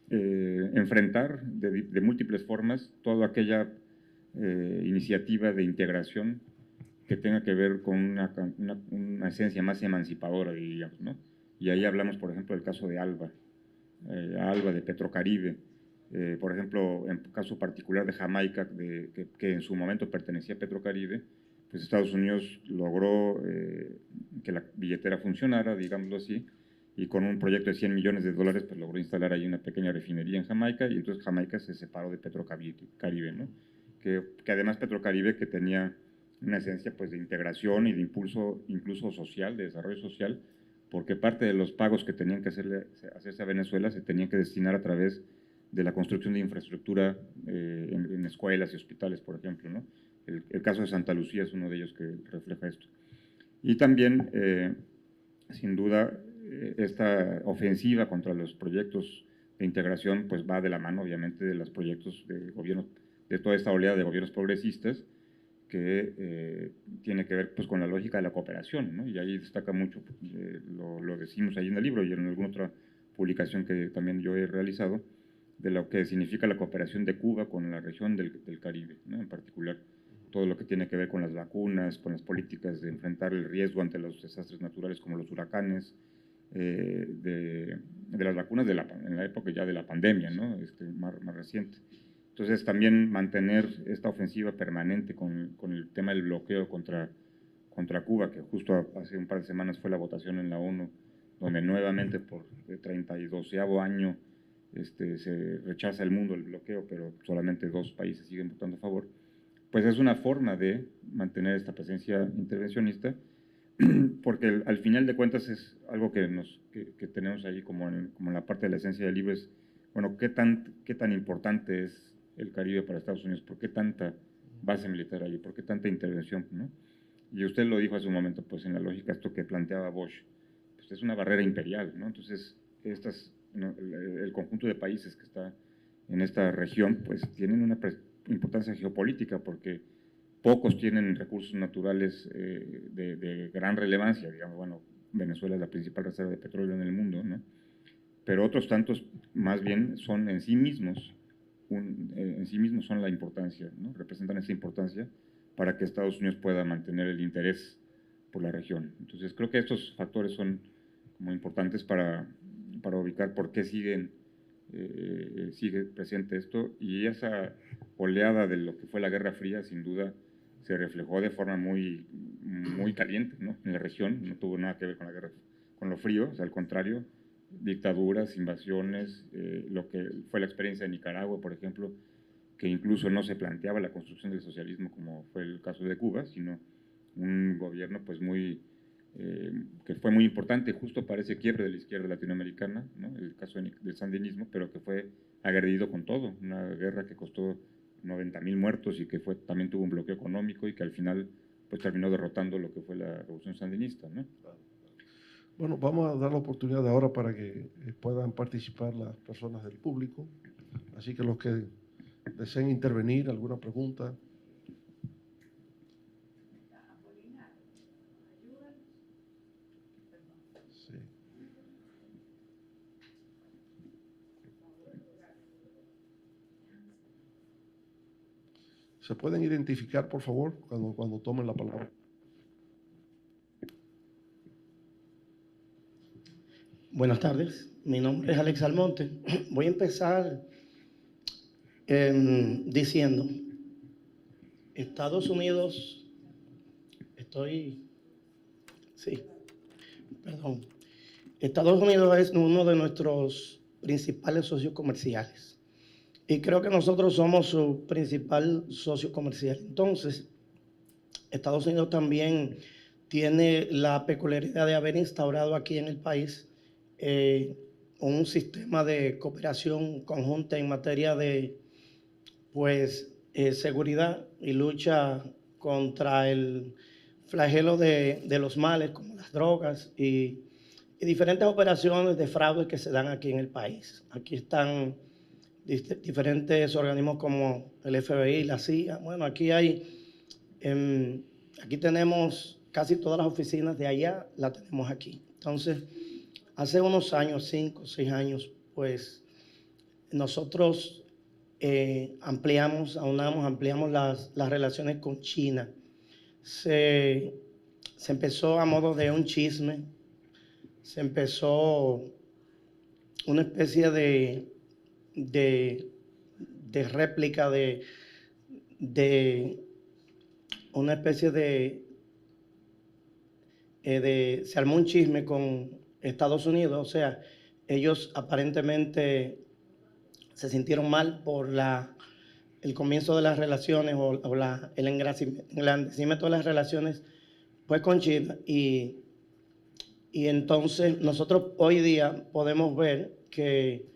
S2: enfrentar de múltiples formas toda aquella iniciativa de integración que tenga que ver con una esencia más emancipadora, diríamos, ¿no? Y ahí hablamos, por ejemplo, del caso de ALBA, de Petrocaribe, por ejemplo, en caso particular de Jamaica, que en su momento pertenecía a Petrocaribe, pues Estados Unidos logró que la billetera funcionara, digámoslo así, y con un proyecto de $100 millones, pues logró instalar ahí una pequeña refinería en Jamaica, y entonces Jamaica se separó de Petrocaribe, ¿no? Que además Petrocaribe, que tenía una esencia pues de integración y de impulso incluso social, de desarrollo social, porque parte de los pagos que tenían que hacerse a Venezuela se tenían que destinar a través de la construcción de infraestructura en escuelas y hospitales, por ejemplo, ¿no? El caso de Santa Lucía es uno de ellos que refleja esto. Y también, sin duda, esta ofensiva contra los proyectos de integración pues va de la mano, obviamente, de los proyectos de gobierno, de toda esta oleada de gobiernos progresistas, que tiene que ver pues con la lógica de la cooperación, ¿no? Y ahí destaca mucho, lo decimos ahí en el libro y en alguna otra publicación que también yo he realizado, de lo que significa la cooperación de Cuba con la región del Caribe, ¿no? En particular, todo lo que tiene que ver con las vacunas, con las políticas de enfrentar el riesgo ante los desastres naturales como los huracanes, de las vacunas en la época ya de la pandemia, ¿no? Más reciente. Entonces, también mantener esta ofensiva permanente con el tema del bloqueo contra Cuba, que justo hace un par de semanas fue la votación en la ONU, donde nuevamente por el 32º año se rechaza el mundo el bloqueo, pero solamente 2 países siguen votando a favor, pues es una forma de mantener esta presencia intervencionista, porque al final de cuentas es algo que tenemos ahí como en la parte de la esencia del libro, es, bueno, ¿qué tan importante es el Caribe para Estados Unidos? ¿Por qué tanta base militar allí? ¿Por qué tanta intervención, ¿no? Y usted lo dijo hace un momento, pues en la lógica esto que planteaba Bosch, pues es una barrera imperial, ¿no? Entonces, el conjunto de países que está en esta región, pues tienen una importancia geopolítica, porque pocos tienen recursos naturales de gran relevancia, digamos, bueno, Venezuela es la principal reserva de petróleo en el mundo, ¿no? Pero otros tantos más bien son en sí mismos, son la importancia, ¿no? Representan esa importancia para que Estados Unidos pueda mantener el interés por la región. Entonces creo que estos factores son como importantes para ubicar por qué sigue presente esto, y esa oleada de lo que fue la Guerra Fría sin duda se reflejó de forma muy caliente, ¿no?, en la región. No tuvo nada que ver con la guerra, con lo frío, o sea, al contrario, dictaduras, invasiones, lo que fue la experiencia de Nicaragua, por ejemplo, que incluso no se planteaba la construcción del socialismo como fue el caso de Cuba, sino un gobierno pues que fue muy importante justo para ese quiebre de la izquierda latinoamericana, ¿no?, el caso del sandinismo, pero que fue agredido con todo, una guerra que costó 90,000 muertos y que también tuvo un bloqueo económico y que al final pues terminó derrotando lo que fue la revolución sandinista, ¿no?
S1: Bueno, vamos a dar la oportunidad ahora para que puedan participar las personas del público, así que los que deseen intervenir, alguna pregunta. Sí. ¿Se pueden identificar, por favor, cuando tomen la palabra?
S3: Buenas tardes, mi nombre es Alex Almonte. Voy a empezar diciendo, Estados Unidos, Estados Unidos es uno de nuestros principales socios comerciales. y creo que nosotros somos su principal socio comercial. Entonces, Estados Unidos también tiene la peculiaridad de haber instaurado aquí en el país un sistema de cooperación conjunta en materia de seguridad y lucha contra el flagelo de los males como las drogas y diferentes operaciones de fraude que se dan aquí en el país. Aquí están diferentes organismos como el FBI, la CIA. Bueno, aquí aquí tenemos casi todas las oficinas de allá, las tenemos aquí. Entonces, hace unos años, 5 o 6 años, pues nosotros ampliamos las relaciones con China. Se empezó a modo de un chisme, se empezó una especie de réplica una especie se armó un chisme con Estados Unidos, o sea, ellos aparentemente se sintieron mal por el comienzo de las relaciones o el engrandecimiento de las relaciones pues con China y entonces nosotros hoy día podemos ver que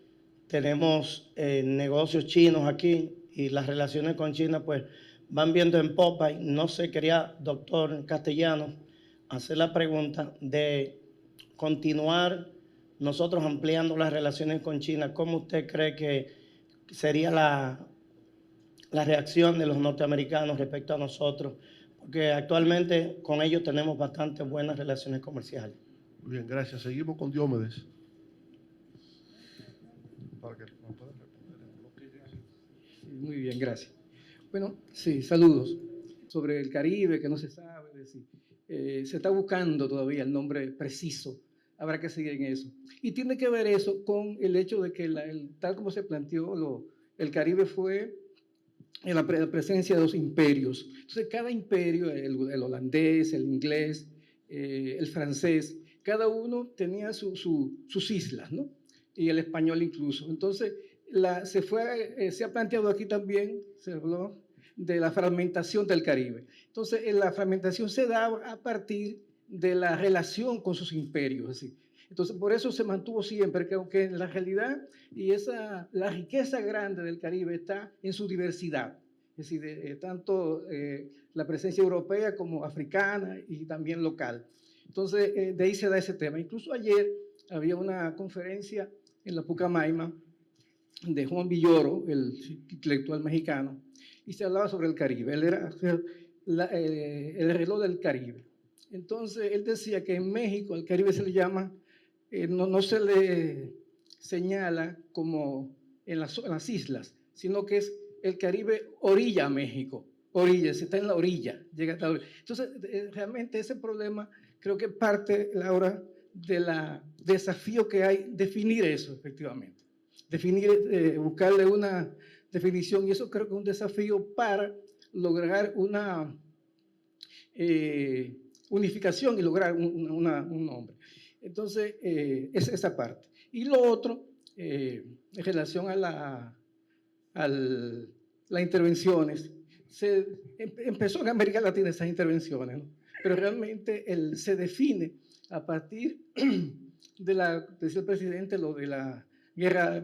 S3: tenemos negocios chinos aquí y las relaciones con China pues van viendo en popa y no sé, quería, doctor Castellano, hacer la pregunta de continuar nosotros ampliando las relaciones con China. ¿Cómo usted cree que sería la reacción de los norteamericanos respecto a nosotros? Porque actualmente con ellos tenemos bastante buenas relaciones comerciales.
S1: Muy bien, gracias. Seguimos con Diomedes. Para que nos pueda responder en bloque.
S4: Muy bien, gracias. Bueno, sí, saludos. Sobre el Caribe, que no se sabe, es decir, se está buscando todavía el nombre preciso, habrá que seguir en eso. Y tiene que ver eso con el hecho de que tal como se planteó, el Caribe fue en la presencia de los imperios. Entonces, cada imperio, el holandés, el inglés, el francés, cada uno tenía sus islas, ¿no? Y el español incluso. Entonces, se ha planteado aquí también, se habló de la fragmentación del Caribe. Entonces, la fragmentación se da a partir de la relación con sus imperios. Es decir, entonces, por eso se mantuvo siempre, que aunque en la realidad la riqueza grande del Caribe está en su diversidad. Es decir, tanto la presencia europea como africana y también local. Entonces, de ahí se da ese tema. Incluso ayer había una conferencia en la Pucamaima de Juan Villoro, el intelectual mexicano, y se hablaba sobre el Caribe. Él era el reloj del Caribe. Entonces, él decía que en México al Caribe se le llama, no se le señala como en las islas, sino que es el Caribe orilla a México. Orilla, se está en la orilla, llega hasta la orilla. Entonces, realmente ese problema creo que parte, Laura, del desafío que hay definir eso, efectivamente. Buscarle una definición, y eso creo que es un desafío para lograr una unificación y lograr un nombre. Entonces, es esa parte. Y lo otro, en relación a las intervenciones, empezó en América Latina esas intervenciones, ¿no? Pero realmente se define a partir decía el presidente, lo de la guerra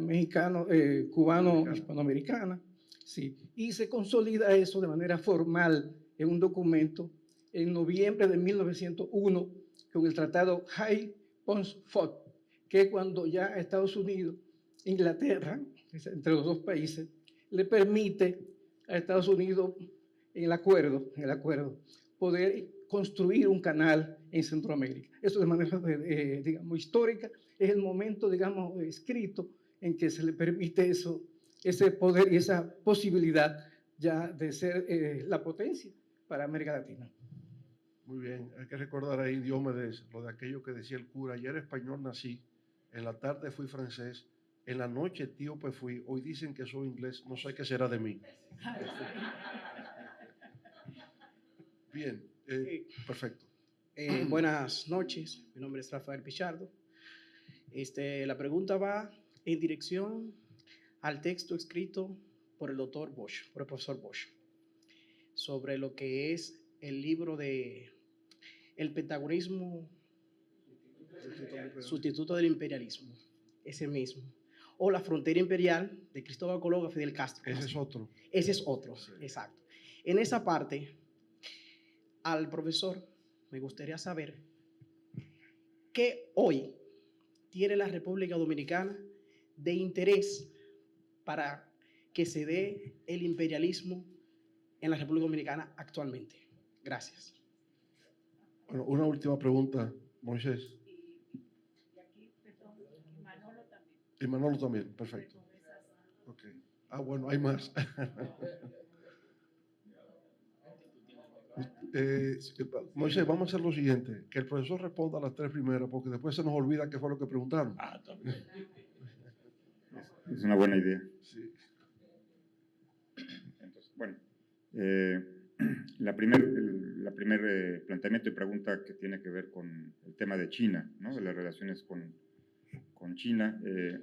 S4: cubano-hispanoamericana, sí, y se consolida eso de manera formal en un documento en noviembre de 1901 con el tratado Hay-Ponsford, que cuando ya Estados Unidos, Inglaterra, entre los dos países, le permite a Estados Unidos en el acuerdo, poder construir un canal en Centroamérica. Eso de manera, digamos, histórica, es el momento, digamos, escrito en que se le permite eso, ese poder y esa posibilidad ya de ser la potencia para América Latina.
S1: Muy bien, hay que recordar ahí, Diomedes, lo de aquello que decía el cura: ayer español nací, en la tarde fui francés, en la noche etíope fui, hoy dicen que soy inglés, no sé qué será de mí. Bien, perfecto.
S5: Buenas noches, mi nombre es Rafael Pichardo. La pregunta va en dirección al texto escrito por el doctor Bosch, por el profesor Bosch, sobre lo que es el libro de El pentagonismo, sustituto del imperialismo, ese mismo. O La frontera imperial de Cristóbal Colón a Fidel Castro.
S1: Ese es otro.
S5: Ese es otro,
S1: Sí.
S5: exacto. En esa parte, al profesor me gustaría saber qué hoy tiene la República Dominicana de interés para que se dé el imperialismo en la República Dominicana actualmente. Gracias.
S1: Bueno, una última pregunta, Moisés. Y Manolo también, perfecto. Ok. Ah, bueno, hay más. Moisés, vamos a hacer lo siguiente, que el profesor responda a las 3 primeras, porque después se nos olvida qué fue lo que preguntaron.
S2: Es una buena idea.
S1: Sí.
S2: Entonces, bueno, la primer planteamiento y pregunta que tiene que ver con el tema de China, ¿no? De las relaciones con China.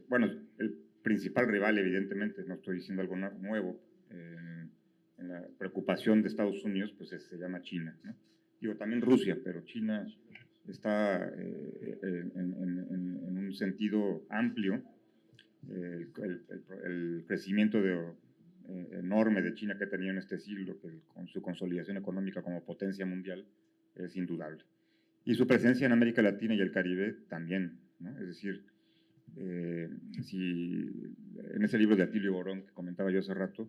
S2: Bueno, el principal rival, evidentemente, no estoy diciendo algo nuevo, en la preocupación de Estados Unidos, pues se llama China, ¿no? Digo, también Rusia, pero China está en un sentido amplio. El crecimiento enorme de China que ha tenido en este siglo, con su consolidación económica como potencia mundial, es indudable. Y su presencia en América Latina y el Caribe también, ¿no? Es decir, si en ese libro de Atilio Borón que comentaba yo hace rato,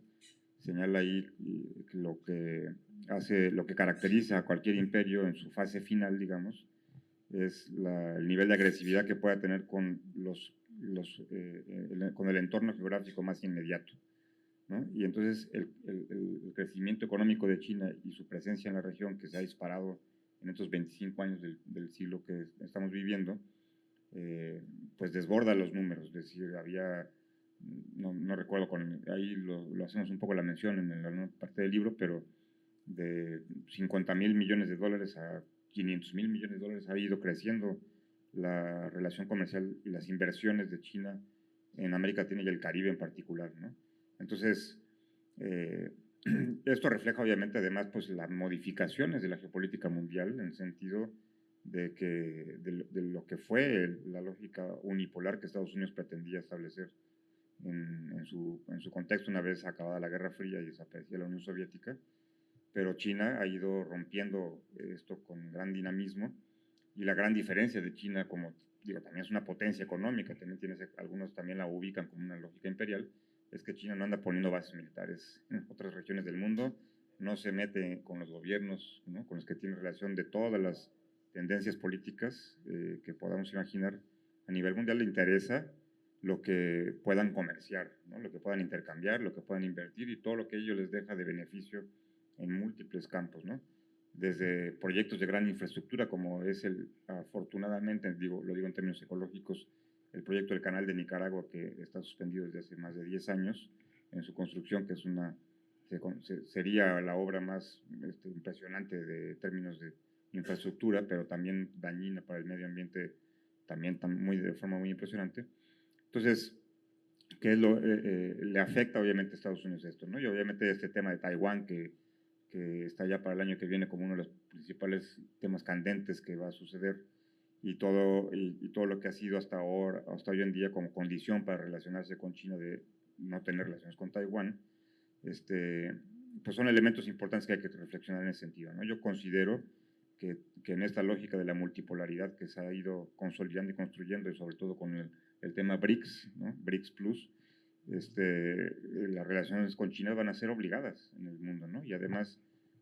S2: señala ahí lo que caracteriza a cualquier imperio en su fase final, digamos, es el nivel de agresividad que pueda tener con con el entorno geográfico más inmediato, ¿no? Y entonces el crecimiento económico de China y su presencia en la región, que se ha disparado en estos 25 años del siglo que estamos viviendo, pues desborda los números. Es decir, no recuerdo, ahí lo hacemos un poco la mención en la parte del libro, pero de 50,000 millones de dólares a 500,000 millones de dólares ha ido creciendo la relación comercial y las inversiones de China en América Latina y el Caribe en particular, ¿no? Entonces, esto refleja obviamente además pues las modificaciones de la geopolítica mundial en el sentido de lo que fue la lógica unipolar que Estados Unidos pretendía establecer en su contexto una vez acabada la Guerra Fría y desaparecía la Unión Soviética, pero China ha ido rompiendo esto con gran dinamismo, y la gran diferencia de China, como digo, también es una potencia económica, algunos también la ubican como una lógica imperial, es que China no anda poniendo bases militares en otras regiones del mundo, no se mete con los gobiernos, ¿no? Con los que tiene relación de todas las tendencias políticas que podamos imaginar a nivel mundial. Le interesa lo que puedan comerciar, ¿no? Lo que puedan intercambiar, lo que puedan invertir y todo lo que ello les deja de beneficio en múltiples campos, ¿no? Desde proyectos de gran infraestructura, como es afortunadamente, lo digo en términos ecológicos, el proyecto del Canal de Nicaragua, que está suspendido desde hace más de 10 años en su construcción, que sería la obra más impresionante de términos de infraestructura, pero también dañina para el medio ambiente, también de forma muy impresionante. Entonces, ¿qué es le afecta obviamente a Estados Unidos esto, ¿no? Y obviamente este tema de Taiwán, que está ya para el año que viene como uno de los principales temas candentes que va a suceder, y todo lo que ha sido hasta hoy en día como condición para relacionarse con China de no tener relaciones con Taiwán, pues son elementos importantes que hay que reflexionar en ese sentido, ¿no? Yo considero que en esta lógica de la multipolaridad que se ha ido consolidando y construyendo, y sobre todo con el tema BRICS, ¿no? BRICS Plus, las relaciones con China van a ser obligadas en el mundo, ¿no? Y además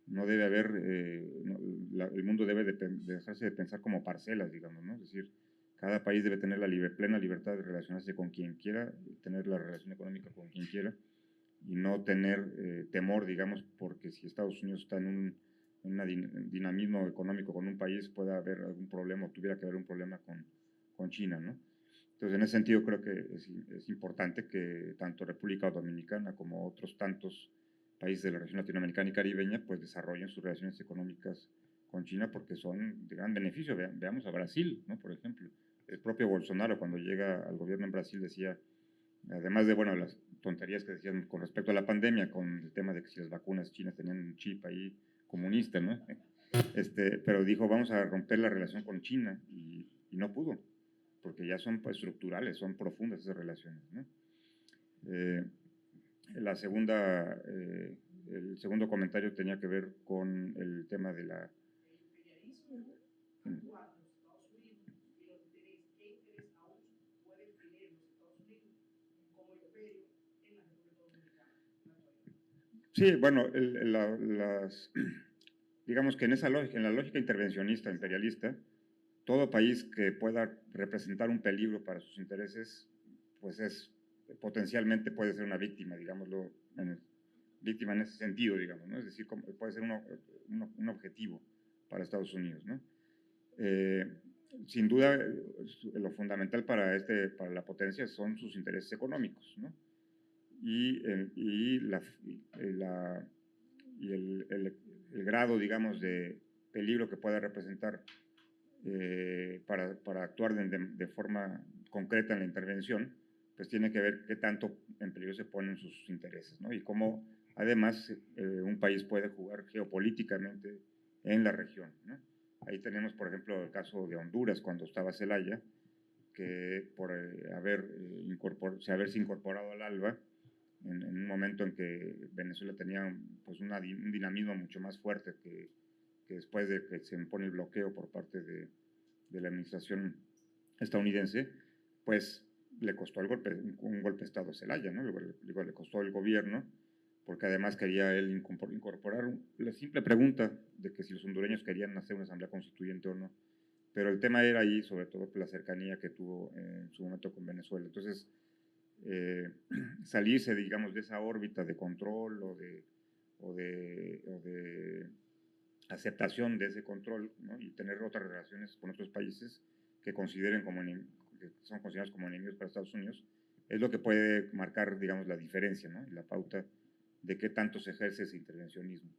S2: no debe haber, el mundo debe dejarse de pensar como parcelas, digamos, ¿no? Es decir, cada país debe tener la plena libertad de relacionarse con quien quiera, tener la relación económica con quien quiera, y no tener temor, digamos, porque si Estados Unidos está en un dinamismo económico con un país, pueda haber algún problema, o tuviera que haber un problema con China, ¿no? Entonces, en ese sentido, creo que es importante que tanto República Dominicana como otros tantos países de la región latinoamericana y caribeña, pues desarrollen sus relaciones económicas con China, porque son de gran beneficio. Veamos a Brasil, ¿no? Por ejemplo, el propio Bolsonaro, cuando llega al gobierno en Brasil, decía, además de, bueno, tonterías que decían con respecto a la pandemia, con el tema de que si las vacunas chinas tenían un chip ahí comunista, ¿no? Pero dijo, vamos a romper la relación con China y no pudo, porque ya son pues, estructurales, son profundas esas relaciones, ¿no? El segundo comentario tenía que ver con el tema de la... Sí, bueno, digamos que en esa lógica, en la lógica intervencionista, imperialista, todo país que pueda representar un peligro para sus intereses, pues potencialmente puede ser una víctima, digámoslo, víctima en ese sentido, digamos, ¿no? Es decir, puede ser un objetivo para Estados Unidos, ¿no? Sin duda, lo fundamental para la potencia son sus intereses económicos, ¿no? Y el grado, digamos, de peligro que pueda representar para actuar de forma concreta en la intervención, pues tiene que ver qué tanto en peligro se ponen sus intereses, ¿no? Y cómo, además, un país puede jugar geopolíticamente en la región, ¿no? Ahí tenemos, por ejemplo, el caso de Honduras, cuando estaba Zelaya, que por haberse incorporado al ALBA, en un momento en que Venezuela tenía pues, un dinamismo mucho más fuerte que después de que se impone el bloqueo por parte de la administración estadounidense, pues le costó un golpe de Estado a Zelaya, ¿no? Le costó el gobierno, porque además quería él incorporar la simple pregunta de que si los hondureños querían hacer una asamblea constituyente o no. Pero el tema era ahí, sobre todo, la cercanía que tuvo en su momento con Venezuela. Entonces, salirse, digamos, de esa órbita de control o de aceptación de ese control, ¿no? Y tener otras relaciones con otros países que que son considerados como enemigos para Estados Unidos, es lo que puede marcar, digamos, la diferencia, ¿no? La pauta de qué tanto se ejerce ese intervencionismo.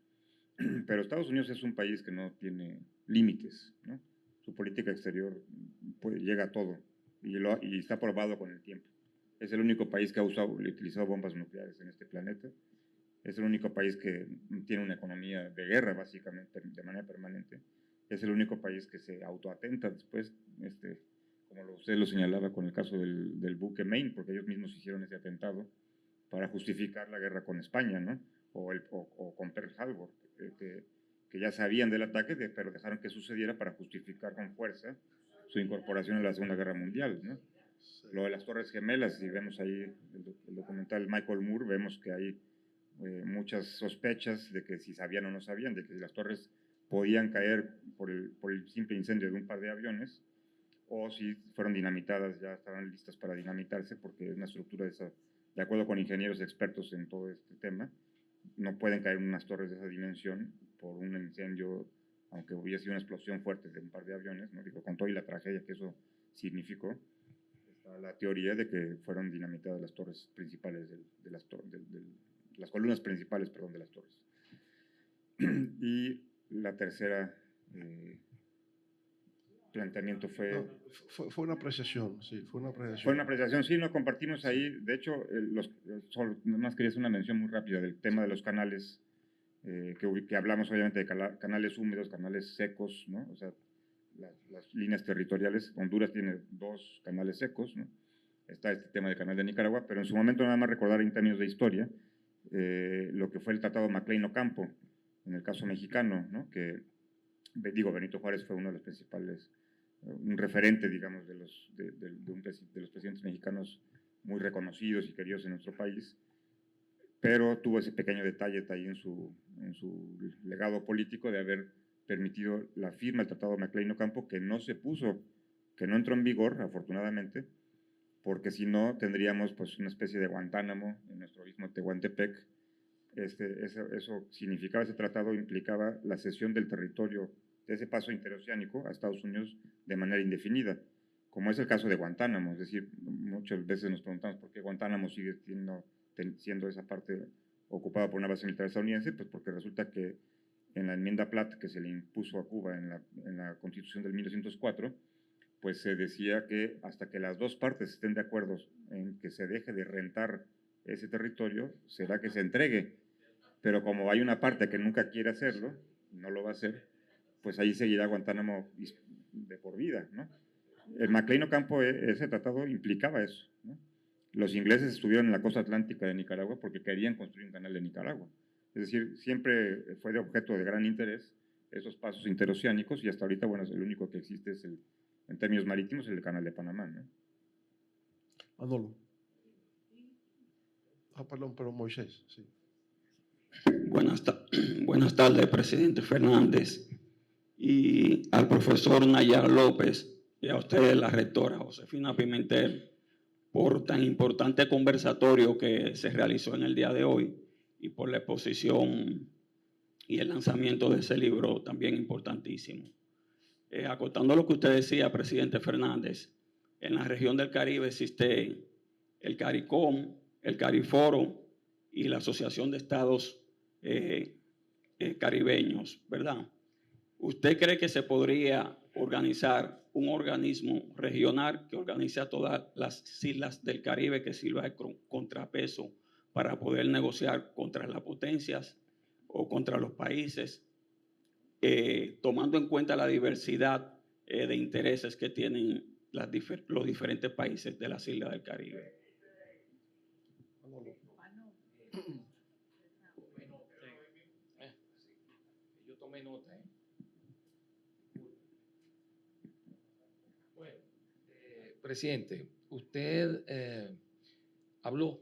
S2: Pero Estados Unidos es un país que no tiene límites, ¿no? Su política exterior llega a todo y está probado con el tiempo. Es el único país que ha utilizado bombas nucleares en este planeta. Es el único país que tiene una economía de guerra, básicamente, de manera permanente. Es el único país que se autoatenta después, como usted lo señalaba con el caso del buque Maine, porque ellos mismos hicieron ese atentado para justificar la guerra con España, ¿no? O con Pearl Harbor, que ya sabían del ataque, pero dejaron que sucediera para justificar con fuerza su incorporación a la Segunda Guerra Mundial, ¿no? Lo de las Torres Gemelas, si vemos ahí el documental Michael Moore, vemos que hay muchas sospechas de que si sabían o no sabían, de que las torres podían caer por el simple incendio de un par de aviones, o si fueron dinamitadas, ya estaban listas para dinamitarse, porque es una estructura de acuerdo con ingenieros expertos en todo este tema, no pueden caer unas torres de esa dimensión por un incendio, aunque hubiera sido una explosión fuerte de un par de aviones, ¿no? Digo, con toda la tragedia que eso significó, está la teoría de que fueron dinamitadas las torres principales las columnas principales, perdón, de las torres. Y la tercera planteamiento fue...
S1: No, fue una apreciación, sí, fue una apreciación.
S2: Fue una apreciación, sí, nos compartimos ahí. De hecho, nomás quería hacer una mención muy rápida del tema de los canales, que hablamos obviamente de canales húmedos, canales secos, ¿no? O sea, las líneas territoriales. Honduras tiene 2 canales secos, ¿no? Está este tema del canal de Nicaragua, pero en su momento nada más recordar en términos de historia lo que fue el Tratado Maclean-Ocampo, en el caso mexicano, ¿no? Que, Benito Juárez fue uno de los principales, un referente, digamos, de los presidentes mexicanos muy reconocidos y queridos en nuestro país, pero tuvo ese pequeño detalle ahí en su legado político de haber permitido la firma del Tratado Maclean-Ocampo, que no entró en vigor, afortunadamente, porque si no tendríamos pues una especie de Guantánamo en nuestro istmo de Tehuantepec. Eso significaba, ese tratado implicaba la cesión del territorio de ese paso interoceánico a Estados Unidos de manera indefinida, como es el caso de Guantánamo. Es decir, muchas veces nos preguntamos por qué Guantánamo sigue siendo esa parte ocupada por una base militar estadounidense, pues porque resulta que en la enmienda Platt que se le impuso a Cuba en la Constitución del 1904, pues se decía que hasta que las dos partes estén de acuerdo en que se deje de rentar ese territorio será que se entregue. Pero como hay una parte que nunca quiere hacerlo, no lo va a hacer, pues ahí seguirá Guantánamo de por vida, ¿no? El McLean Ocampo, ese tratado implicaba eso, ¿no? Los ingleses estuvieron en la costa atlántica de Nicaragua porque querían construir un canal de Nicaragua. Es decir, siempre fue de objeto de gran interés esos pasos interoceánicos y hasta ahorita, bueno, el único que existe es en términos marítimos, el canal de Panamá, ¿no?
S1: Manolo. Perdón, pero Moisés, sí.
S6: Buenas tardes, presidente Fernández, y al profesor Nayar López, y a usted, la rectora Josefina Pimentel, por tan importante conversatorio que se realizó en el día de hoy y por la exposición y el lanzamiento de ese libro también importantísimo. Acotando lo que usted decía, presidente Fernández, en la región del Caribe existe el CARICOM, el CARIFORO y la Asociación de Estados Caribeños, ¿verdad? ¿Usted cree que se podría organizar un organismo regional que organice a todas las islas del Caribe que sirva de contrapeso para poder negociar contra las potencias o contra los países, tomando en cuenta la diversidad de intereses que tienen los diferentes países de las islas del Caribe?
S7: Yo tomé nota, ¿eh? Bueno, presidente, usted habló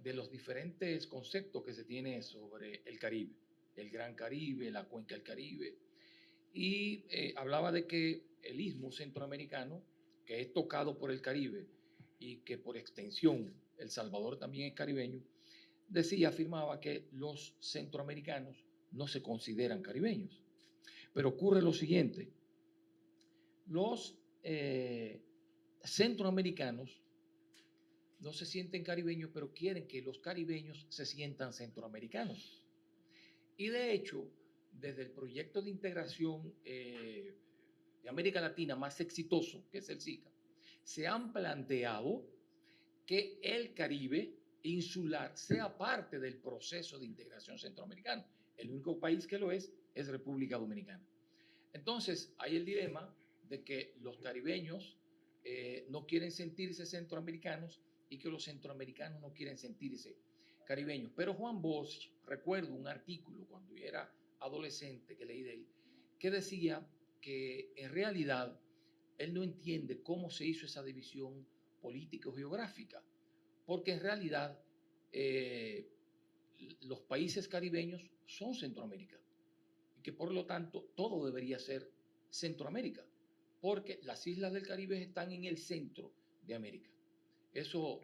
S7: de los diferentes conceptos que se tiene sobre el Caribe, el Gran Caribe, la Cuenca del Caribe, y hablaba de que el istmo centroamericano, que es tocado por el Caribe y que por extensión El Salvador también es caribeño, afirmaba que los centroamericanos no se consideran caribeños. Pero ocurre lo siguiente, los centroamericanos no se sienten caribeños, pero quieren que los caribeños se sientan centroamericanos. Y de hecho, desde el proyecto de integración de América Latina más exitoso, que es el SICA, se han planteado que el Caribe insular sea parte del proceso de integración centroamericano. El único país que lo es República Dominicana. Entonces, hay el dilema de que los caribeños no quieren sentirse centroamericanos y que los centroamericanos no quieren sentirse caribeños. Pero Juan Bosch, recuerdo un artículo cuando yo era adolescente que leí de él, que decía que en realidad él no entiende cómo se hizo esa división político-geográfica, porque en realidad los países caribeños son Centroamérica y que por lo tanto todo debería ser Centroamérica, porque las islas del Caribe están en el centro de América. Eso,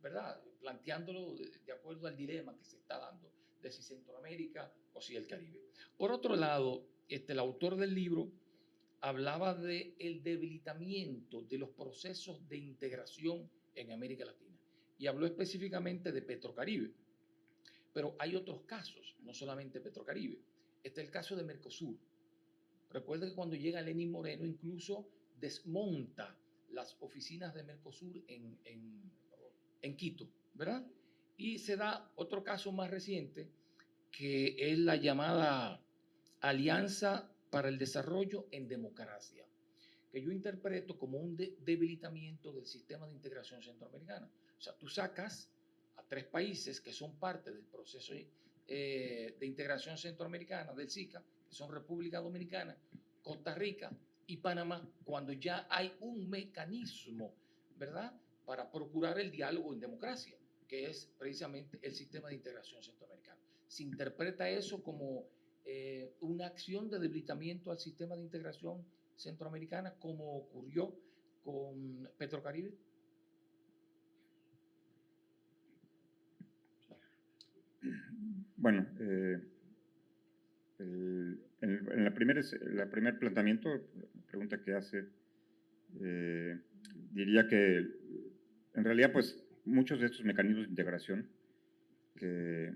S7: ¿verdad? Planteándolo de acuerdo al dilema que se está dando de si Centroamérica o si el Caribe. Por otro lado, el autor del libro hablaba del debilitamiento de los procesos de integración en América Latina y habló específicamente de Petrocaribe. Pero hay otros casos, no solamente Petrocaribe. Este es el caso de Mercosur. Recuerda que cuando llega Lenín Moreno incluso desmonta las oficinas de Mercosur en Quito, ¿verdad? Y se da otro caso más reciente, que es la llamada Alianza para el Desarrollo en Democracia, que yo interpreto como un debilitamiento del sistema de integración centroamericana. O sea, tú sacas a 3 países que son parte del proceso de integración centroamericana, del SICA, que son República Dominicana, Costa Rica y Panamá, cuando ya hay un mecanismo, ¿verdad?, para procurar el diálogo en democracia, que es precisamente el sistema de integración centroamericano. Se interpreta eso como una acción de debilitamiento al sistema de integración centroamericana, como ocurrió con Petrocaribe.
S2: Bueno, en la primer planteamiento, la pregunta que hace, diría que en realidad pues muchos de estos mecanismos de integración, que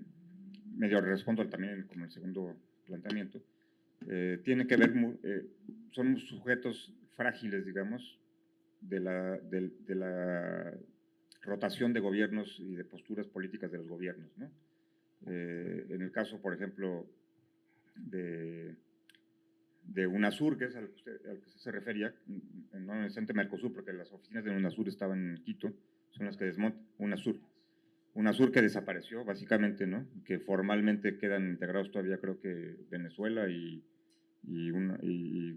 S2: medio respondo también como el segundo planteamiento, tienen que ver, son sujetos frágiles, digamos, de la rotación de gobiernos y de posturas políticas de los gobiernos, ¿no? En el caso, por ejemplo, de UNASUR, que es al que se refería, no necesariamente Mercosur, porque las oficinas de UNASUR estaban en Quito, son las que desmontan, UNASUR que desapareció, básicamente, ¿no? Que formalmente quedan integrados todavía, creo que Venezuela y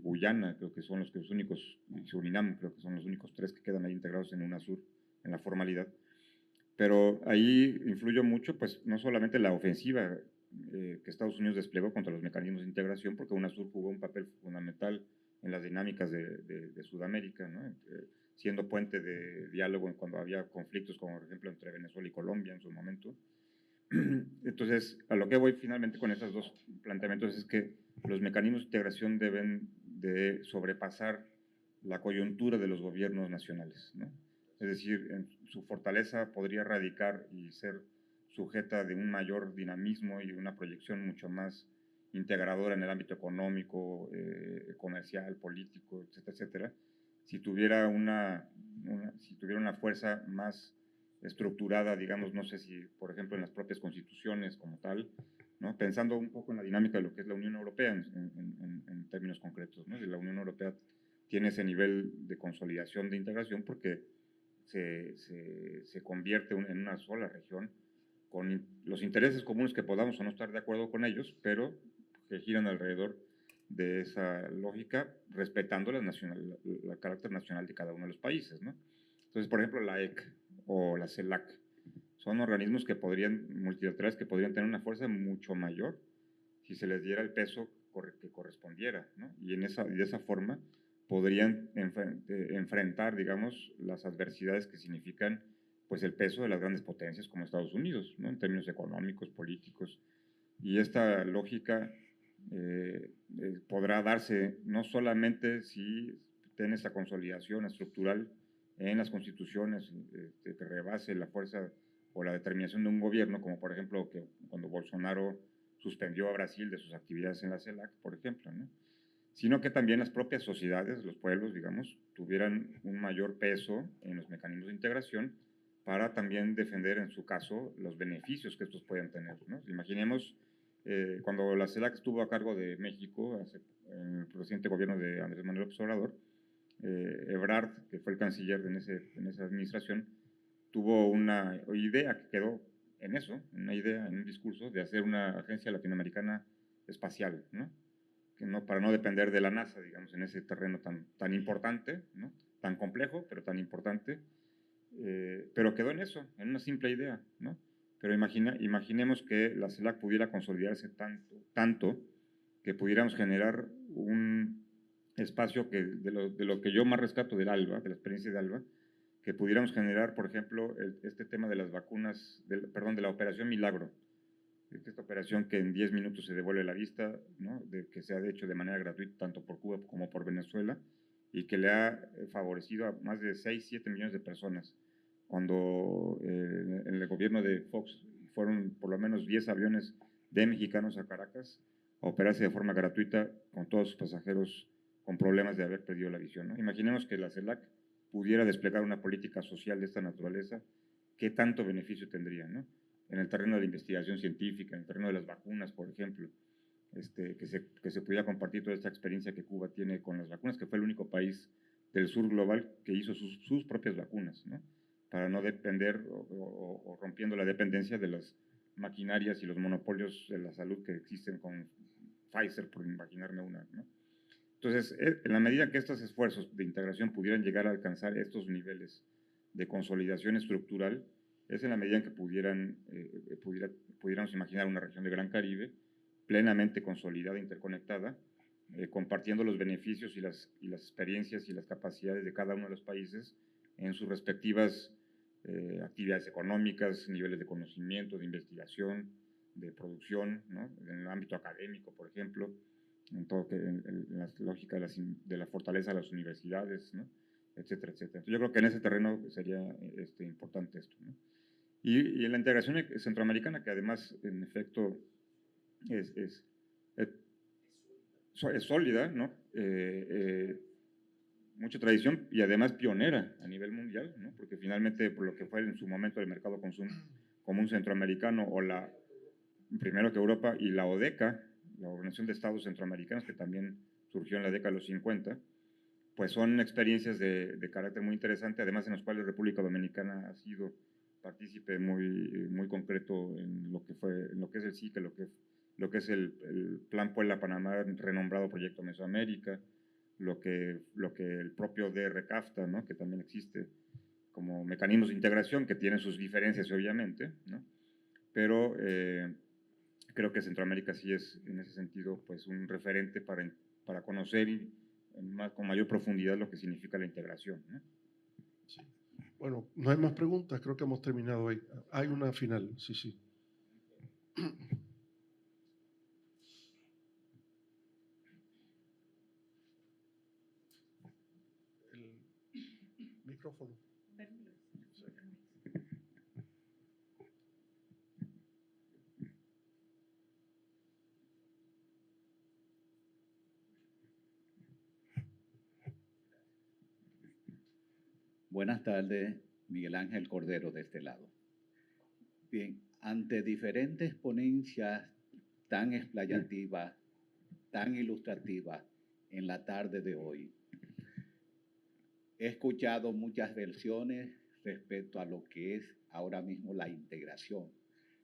S2: Guyana, creo que son los únicos, y Surinam, creo que son los únicos 3 que quedan ahí integrados en UNASUR, en la formalidad. Pero ahí influyó mucho, pues, no solamente la ofensiva que Estados Unidos desplegó contra los mecanismos de integración, porque UNASUR jugó un papel fundamental en las dinámicas de Sudamérica, ¿no? Siendo puente de diálogo cuando había conflictos, como por ejemplo entre Venezuela y Colombia en su momento. Entonces, a lo que voy finalmente con estos dos planteamientos es que los mecanismos de integración deben de sobrepasar la coyuntura de los gobiernos nacionales, ¿no? Es decir, en su fortaleza podría radicar y ser sujeta de un mayor dinamismo y una proyección mucho más integradora en el ámbito económico, comercial, político, etcétera, etcétera, si tuviera una fuerza más estructurada, digamos, no sé si, por ejemplo, en las propias constituciones como tal, ¿no? Pensando un poco en la dinámica de lo que es la Unión Europea en términos concretos, ¿no? La Unión Europea tiene ese nivel de consolidación de integración porque se convierte en una sola región con los intereses comunes que podamos o no estar de acuerdo con ellos, pero que giran alrededor de esa lógica, respetando el carácter nacional de cada uno de los países, ¿no? Entonces, por ejemplo, la EC o la CELAC son organismos multilaterales que podrían tener una fuerza mucho mayor si se les diera el peso que correspondiera, ¿no? Y de esa forma podrían enfrentar, digamos, las adversidades que significan pues el peso de las grandes potencias como Estados Unidos, ¿no? En términos económicos, políticos. Y esta lógica podrá darse no solamente si tiene esa consolidación estructural en las constituciones que rebase la fuerza o la determinación de un gobierno, como por ejemplo que cuando Bolsonaro suspendió a Brasil de sus actividades en la CELAC, por ejemplo, ¿no? Sino que también las propias sociedades, los pueblos, digamos, tuvieran un mayor peso en los mecanismos de integración para también defender, en su caso, los beneficios que estos pueden tener, ¿no? Imaginemos, cuando la CELAC estuvo a cargo de México, en el reciente gobierno de Andrés Manuel López Obrador, Ebrard, que fue el canciller en esa administración, tuvo una idea que quedó en eso, una idea, en un discurso, de hacer una agencia latinoamericana espacial, ¿no? Para no depender de la NASA, digamos, en ese terreno tan importante, ¿no? Tan complejo, pero tan importante, pero quedó en eso, en una simple idea, ¿no? Pero imaginemos que la CELAC pudiera consolidarse tanto que pudiéramos generar un espacio de lo que yo más rescato del ALBA, de la experiencia de ALBA, que pudiéramos generar, por ejemplo, este tema de las vacunas, de la Operación Milagro, esta operación que en 10 minutos se devuelve la vista, ¿no? Que se ha hecho de manera gratuita tanto por Cuba como por Venezuela y que le ha favorecido a más de 6, 7 millones de personas. Cuando en el gobierno de Fox fueron por lo menos 10 aviones de mexicanos a Caracas a operarse de forma gratuita con todos sus pasajeros con problemas de haber perdido la visión, ¿no? Imaginemos que la CELAC pudiera desplegar una política social de esta naturaleza, ¿qué tanto beneficio tendría, ¿no? En el terreno de la investigación científica, en el terreno de las vacunas, por ejemplo, que se pudiera compartir toda esta experiencia que Cuba tiene con las vacunas, que fue el único país del sur global que hizo sus propias vacunas, ¿no? Para no depender o rompiendo la dependencia de las maquinarias y los monopolios de la salud que existen con Pfizer, por imaginarme una, ¿no? Entonces, en la medida que estos esfuerzos de integración pudieran llegar a alcanzar estos niveles de consolidación estructural, es en la medida en que pudiéramos imaginar una región de Gran Caribe plenamente consolidada, interconectada, compartiendo los beneficios y las experiencias y las capacidades de cada uno de los países en sus respectivas actividades económicas, niveles de conocimiento, de investigación, de producción, ¿no? En el ámbito académico, por ejemplo, en la lógica de la fortaleza de las universidades, ¿no? Etcétera, etcétera. Entonces, yo creo que en ese terreno sería importante esto, ¿no? Y en la integración centroamericana, que además, en efecto, es sólida, ¿no? mucha tradición y además pionera a nivel mundial, ¿no? Porque finalmente, por lo que fue en su momento el mercado común centroamericano, o primero que Europa, y la ODECA, la Organización de Estados Centroamericanos, que también surgió en la década de los 50, pues son experiencias de carácter muy interesante, además en las cuales República Dominicana ha sido partícipe muy concreto en lo que fue, en lo que es el SICA, lo que es el Plan Puebla-Panamá, renombrado Proyecto Mesoamérica, lo que el propio DR-CAFTA, ¿no? Que también existe como mecanismos de integración que tienen sus diferencias, obviamente, ¿no? Pero creo que Centroamérica sí es, en ese sentido, pues un referente para conocer con mayor profundidad lo que significa la integración, ¿no?
S1: Sí. Bueno, no hay más preguntas, creo que hemos terminado ahí. Hay una final, sí, sí. El micrófono.
S8: Buenas tardes, Miguel Ángel Cordero de este lado. Bien, ante diferentes ponencias tan explicativas, tan ilustrativas en la tarde de hoy, he escuchado muchas versiones respecto a lo que es ahora mismo la integración.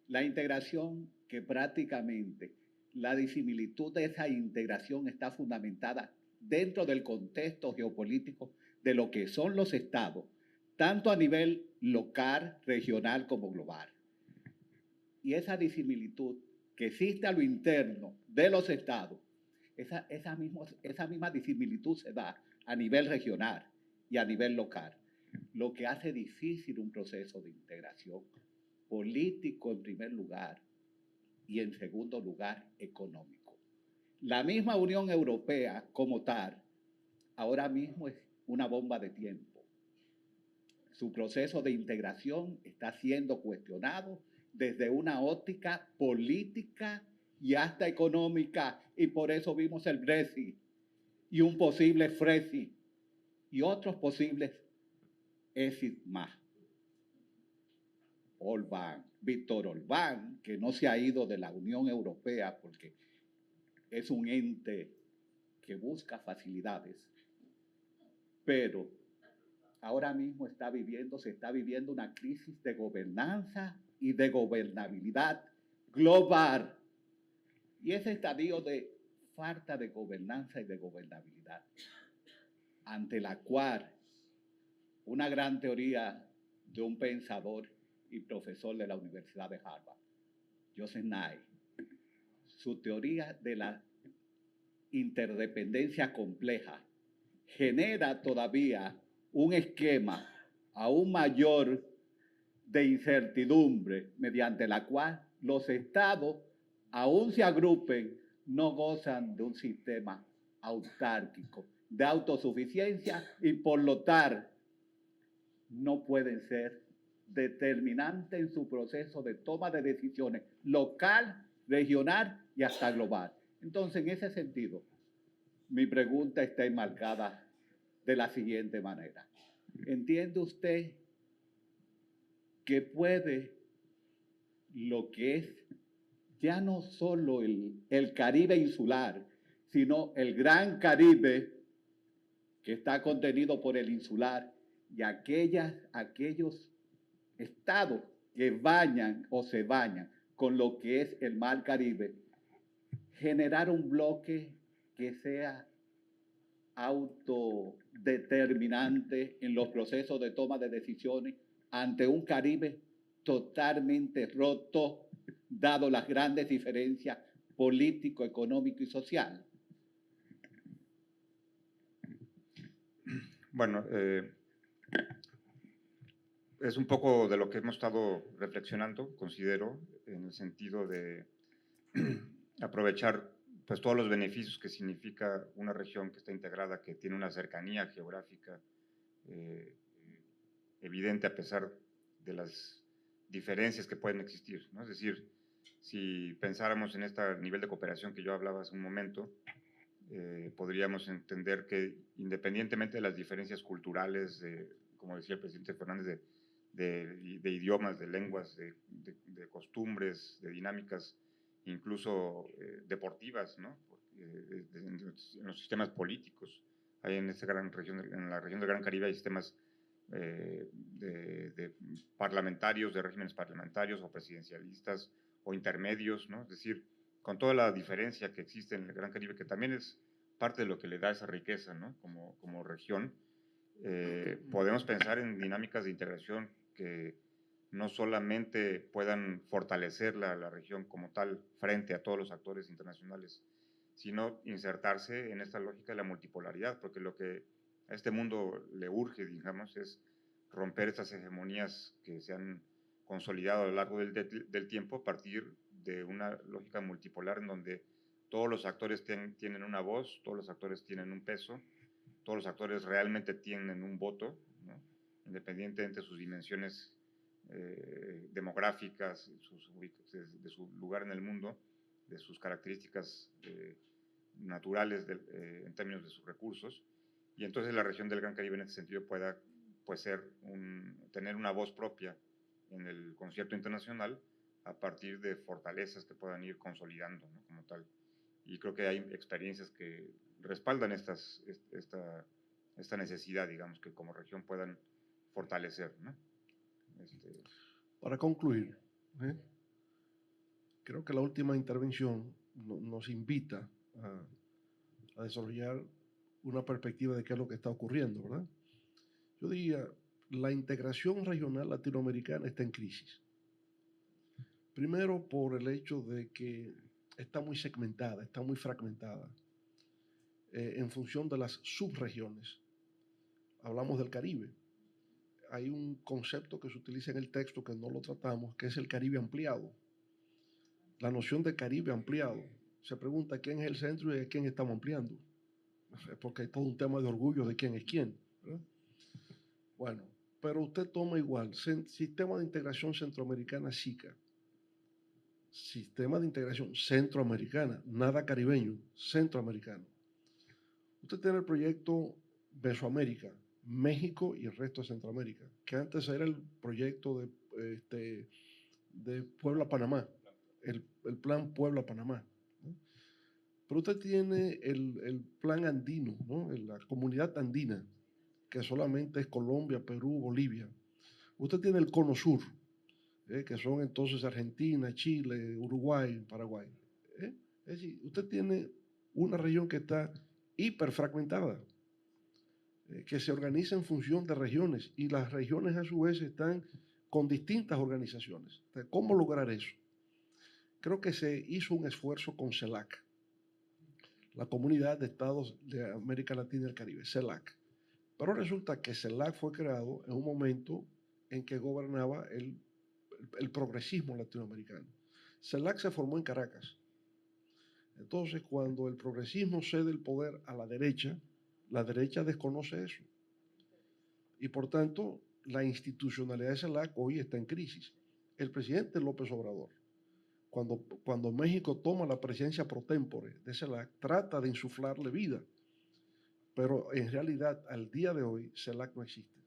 S8: La integración que prácticamente la disimilitud de esa integración está fundamentada dentro del contexto geopolítico de lo que son los estados, tanto a nivel local, regional como global. Y esa disimilitud que existe a lo interno de los estados, esa misma disimilitud se da a nivel regional y a nivel local, lo que hace difícil un proceso de integración político en primer lugar y en segundo lugar económico. La misma Unión Europea como tal ahora mismo es una bomba de tiempo. Su proceso de integración está siendo cuestionado desde una óptica política y hasta económica, y por eso vimos el Brexit y un posible Frexit y otros posibles exit más. Víctor Orbán, que no se ha ido de la Unión Europea porque es un ente que busca facilidades, pero ahora mismo se está viviendo una crisis de gobernanza y de gobernabilidad global. Y ese estadio de falta de gobernanza y de gobernabilidad, ante la cual una gran teoría de un pensador y profesor de la Universidad de Harvard, Joseph Nye, su teoría de la interdependencia compleja, genera todavía un esquema aún mayor de incertidumbre mediante la cual los estados, aún se agrupen, no gozan de un sistema autárquico, de autosuficiencia, y por lo tanto no pueden ser determinantes en su proceso de toma de decisiones local, regional y hasta global. Entonces, en ese sentido, mi pregunta está enmarcada de la siguiente manera. ¿Entiende usted que puede lo que es ya no solo el Caribe insular, sino el Gran Caribe que está contenido por el insular y aquellos estados que bañan o se bañan con lo que es el Mar Caribe, generar un bloque que sea autodeterminante en los procesos de toma de decisiones ante un Caribe totalmente roto, dado las grandes diferencias político, económico y social?
S2: Bueno, es un poco de lo que hemos estado reflexionando, considero, en el sentido de aprovechar pues todos los beneficios que significa una región que está integrada, que tiene una cercanía geográfica evidente a pesar de las diferencias que pueden existir, ¿no? Es decir, si pensáramos en este nivel de cooperación que yo hablaba hace un momento, podríamos entender que independientemente de las diferencias culturales, como decía el presidente Fernández, de idiomas, de lenguas, de costumbres, de dinámicas, incluso deportivas, ¿no? En los sistemas políticos. Hay en esta gran región, en la región del Gran Caribe, hay sistemas de parlamentarios, de regímenes parlamentarios o presidencialistas o intermedios, ¿no? Es decir, con toda la diferencia que existe en el Gran Caribe, que también es parte de lo que le da esa riqueza, ¿no? Como región, podemos pensar en dinámicas de integración que no solamente puedan fortalecer la región como tal frente a todos los actores internacionales, sino insertarse en esta lógica de la multipolaridad, porque lo que a este mundo le urge, digamos, es romper estas hegemonías que se han consolidado a lo largo del tiempo a partir de una lógica multipolar en donde todos los actores tienen una voz, todos los actores tienen un peso, todos los actores realmente tienen un voto, ¿no? Independientemente de sus dimensiones demográficas, de su lugar en el mundo, de sus características naturales en términos de sus recursos. Y entonces la región del Gran Caribe en este sentido pueda pues, tener una voz propia en el concierto internacional a partir de fortalezas que puedan ir consolidando, ¿no? Como tal. Y creo que hay experiencias que respaldan esta necesidad, digamos, que como región puedan fortalecer, ¿no?
S1: Para concluir, creo que la última intervención nos invita a desarrollar una perspectiva de qué es lo que está ocurriendo, ¿verdad? Yo diría, la integración regional latinoamericana está en crisis. Primero por el hecho de que está muy segmentada, está muy fragmentada en función de las subregiones. Hablamos del Caribe. Hay un concepto que se utiliza en el texto que no lo tratamos, que es el Caribe ampliado. La noción de Caribe ampliado. Se pregunta quién es el centro y de quién estamos ampliando. Porque hay todo un tema de orgullo de quién es quién, ¿verdad? Bueno, pero usted toma igual, Sistema de Integración Centroamericana, SICA. Sistema de Integración Centroamericana, nada caribeño, centroamericano. Usted tiene el proyecto Mesoamérica, México y el resto de Centroamérica, que antes era el proyecto de Puebla-Panamá, el plan Puebla-Panamá, ¿no? Pero usted tiene el plan andino, ¿no? La comunidad andina, que solamente es Colombia, Perú, Bolivia. Usted tiene el cono sur, que son entonces Argentina, Chile, Uruguay, Paraguay. Es decir, usted tiene una región que está hiperfragmentada, que se organiza en función de regiones y las regiones a su vez están con distintas organizaciones. Entonces, ¿cómo lograr eso? Creo que se hizo un esfuerzo con CELAC, la Comunidad de Estados de América Latina y el Caribe, CELAC. Pero resulta que CELAC fue creado en un momento en que gobernaba el progresismo latinoamericano. CELAC se formó en Caracas. Entonces, cuando el progresismo cede el poder a la derecha desconoce eso. Y por tanto, la institucionalidad de CELAC hoy está en crisis. El presidente López Obrador, cuando México toma la presidencia pro tempore de CELAC, trata de insuflarle vida. Pero en realidad, al día de hoy, CELAC no existe.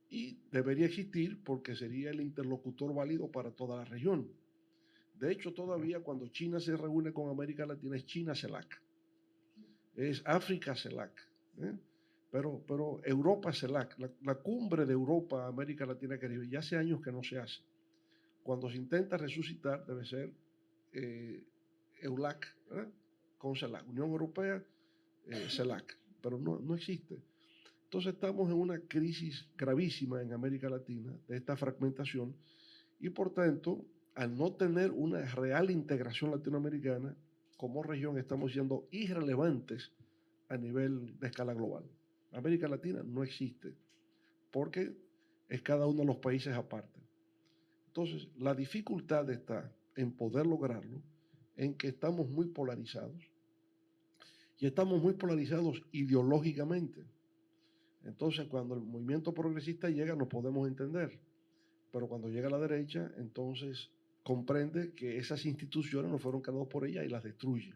S1: Y debería existir porque sería el interlocutor válido para toda la región. De hecho, todavía cuando China se reúne con América Latina es China-CELAC. Es África-CELAC. Pero Europa-CELAC, la cumbre de Europa, América Latina y Caribe, ya hace años que no se hace. Cuando se intenta resucitar debe ser EULAC, con CELAC, Unión Europea, CELAC, pero no existe. Entonces estamos en una crisis gravísima en América Latina de esta fragmentación y por tanto, al no tener una real integración latinoamericana, como región estamos siendo irrelevantes a nivel de escala global. América Latina no existe porque es cada uno de los países aparte. Entonces, la dificultad está en poder lograrlo, en que estamos muy polarizados y estamos muy polarizados ideológicamente. Entonces, cuando el movimiento progresista llega, nos podemos entender. Pero cuando llega la derecha, entonces comprende que esas instituciones no fueron creadas por ella y las destruye.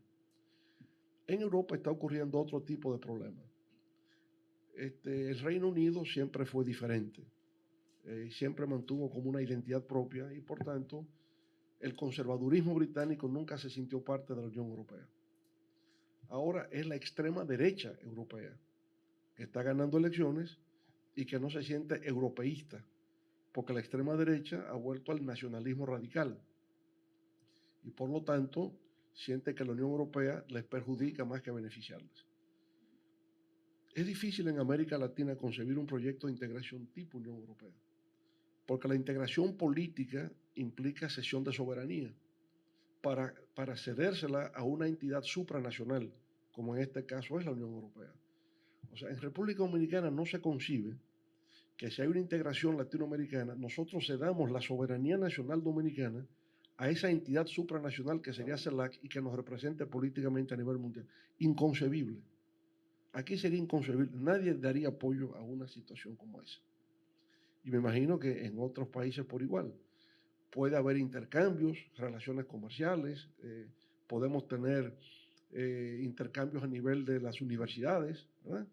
S1: En Europa está ocurriendo otro tipo de problema. El Reino Unido siempre fue diferente, siempre mantuvo como una identidad propia y por tanto el conservadurismo británico nunca se sintió parte de la Unión Europea. Ahora es la extrema derecha europea que está ganando elecciones y que no se siente europeísta, porque la extrema derecha ha vuelto al nacionalismo radical y por lo tanto siente que la Unión Europea les perjudica más que beneficiarles. Es difícil en América Latina concebir un proyecto de integración tipo Unión Europea, porque la integración política implica cesión de soberanía para cedérsela a una entidad supranacional, como en este caso es la Unión Europea. O sea, en República Dominicana no se concibe que si hay una integración latinoamericana, nosotros cedamos la soberanía nacional dominicana a esa entidad supranacional que sería CELAC y que nos represente políticamente a nivel mundial. Inconcebible. Aquí sería inconcebible. Nadie daría apoyo a una situación como esa. Y me imagino que en otros países por igual. Puede haber intercambios, relaciones comerciales, podemos tener intercambios a nivel de las universidades, ¿verdad?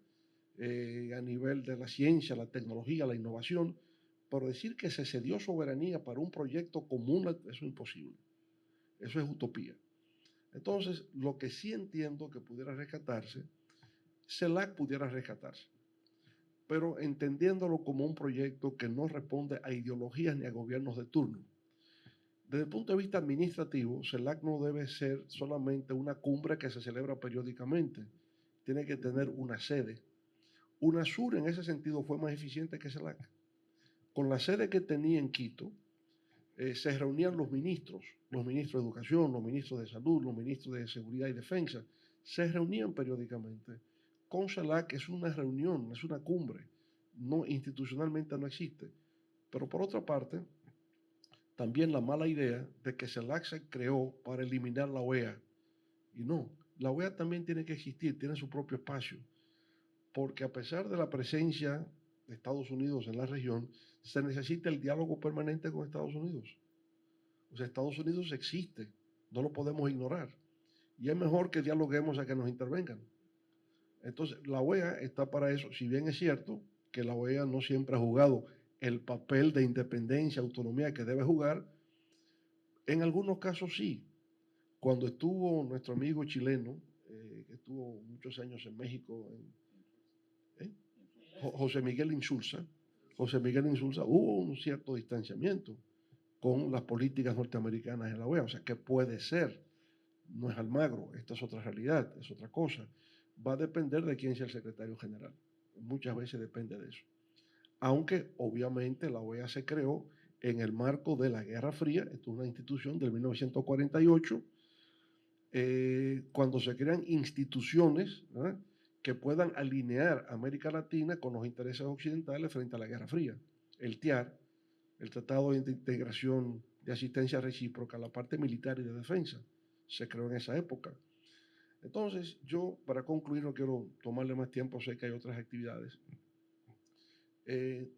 S1: A nivel de la ciencia, la tecnología, la innovación, pero decir que se cedió soberanía para un proyecto común, eso es imposible. Eso es utopía. Entonces, lo que sí entiendo que pudiera rescatarse, CELAC pudiera rescatarse, pero entendiéndolo como un proyecto que no responde a ideologías ni a gobiernos de turno. Desde el punto de vista administrativo, CELAC no debe ser solamente una cumbre que se celebra periódicamente, tiene que tener una sede. UNASUR en ese sentido fue más eficiente que CELAC. Con la sede que tenía en Quito, se reunían los ministros de Educación, los ministros de Salud, los ministros de Seguridad y Defensa, se reunían periódicamente. Con CELAC es una reunión, es una cumbre, no, institucionalmente no existe. Pero por otra parte, también la mala idea de que CELAC se creó para eliminar la OEA. Y no, la OEA también tiene que existir, tiene su propio espacio, porque a pesar de la presencia de Estados Unidos en la región, se necesita el diálogo permanente con Estados Unidos. O sea, Estados Unidos existe, no lo podemos ignorar. Y es mejor que dialoguemos a que nos intervengan. Entonces, la OEA está para eso, si bien es cierto que la OEA no siempre ha jugado el papel de independencia, autonomía que debe jugar, en algunos casos sí. Cuando estuvo nuestro amigo chileno, que estuvo muchos años en México, José Miguel Insulza, hubo un cierto distanciamiento con las políticas norteamericanas en la OEA, o sea, que puede ser, no es Almagro, esta es otra realidad, es otra cosa. Va a depender de quién sea el secretario general, muchas veces depende de eso. Aunque obviamente la OEA se creó en el marco de la Guerra Fría, esto es una institución del 1948, cuando se crean instituciones, ¿verdad?, que puedan alinear a América Latina con los intereses occidentales frente a la Guerra Fría. El TIAR, el Tratado de Integración de Asistencia Recíproca, la parte militar y de defensa, se creó en esa época. Entonces, yo, para concluir, no quiero tomarle más tiempo, sé que hay otras actividades.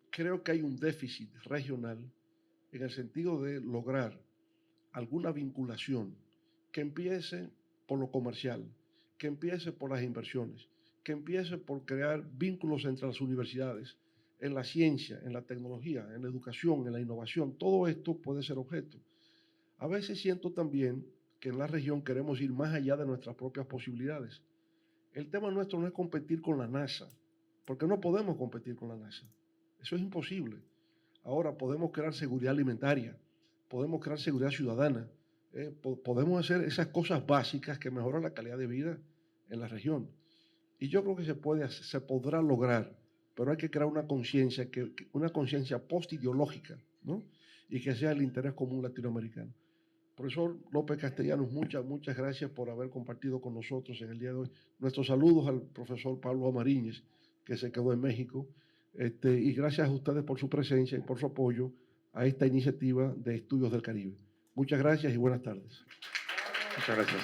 S1: Creo que hay un déficit regional en el sentido de lograr alguna vinculación que empiece por lo comercial, que empiece por las inversiones, que empiece por crear vínculos entre las universidades, en la ciencia, en la tecnología, en la educación, en la innovación. Todo esto puede ser objeto. A veces siento también que en la región queremos ir más allá de nuestras propias posibilidades. El tema nuestro no es competir con la NASA, porque no podemos competir con la NASA. Eso es imposible. Ahora podemos crear seguridad alimentaria, podemos crear seguridad ciudadana, podemos hacer esas cosas básicas que mejoran la calidad de vida en la región. Y yo creo que se podrá lograr, pero hay que crear una conciencia post-ideológica, ¿no? Y que sea el interés común latinoamericano. Profesor López Castellanos, muchas gracias por haber compartido con nosotros en el día de hoy. Nuestros saludos al profesor Pablo Amariñez, que se quedó en México, y gracias a ustedes por su presencia y por su apoyo a esta iniciativa de Estudios del Caribe. Muchas gracias y buenas tardes.
S2: Muchas gracias.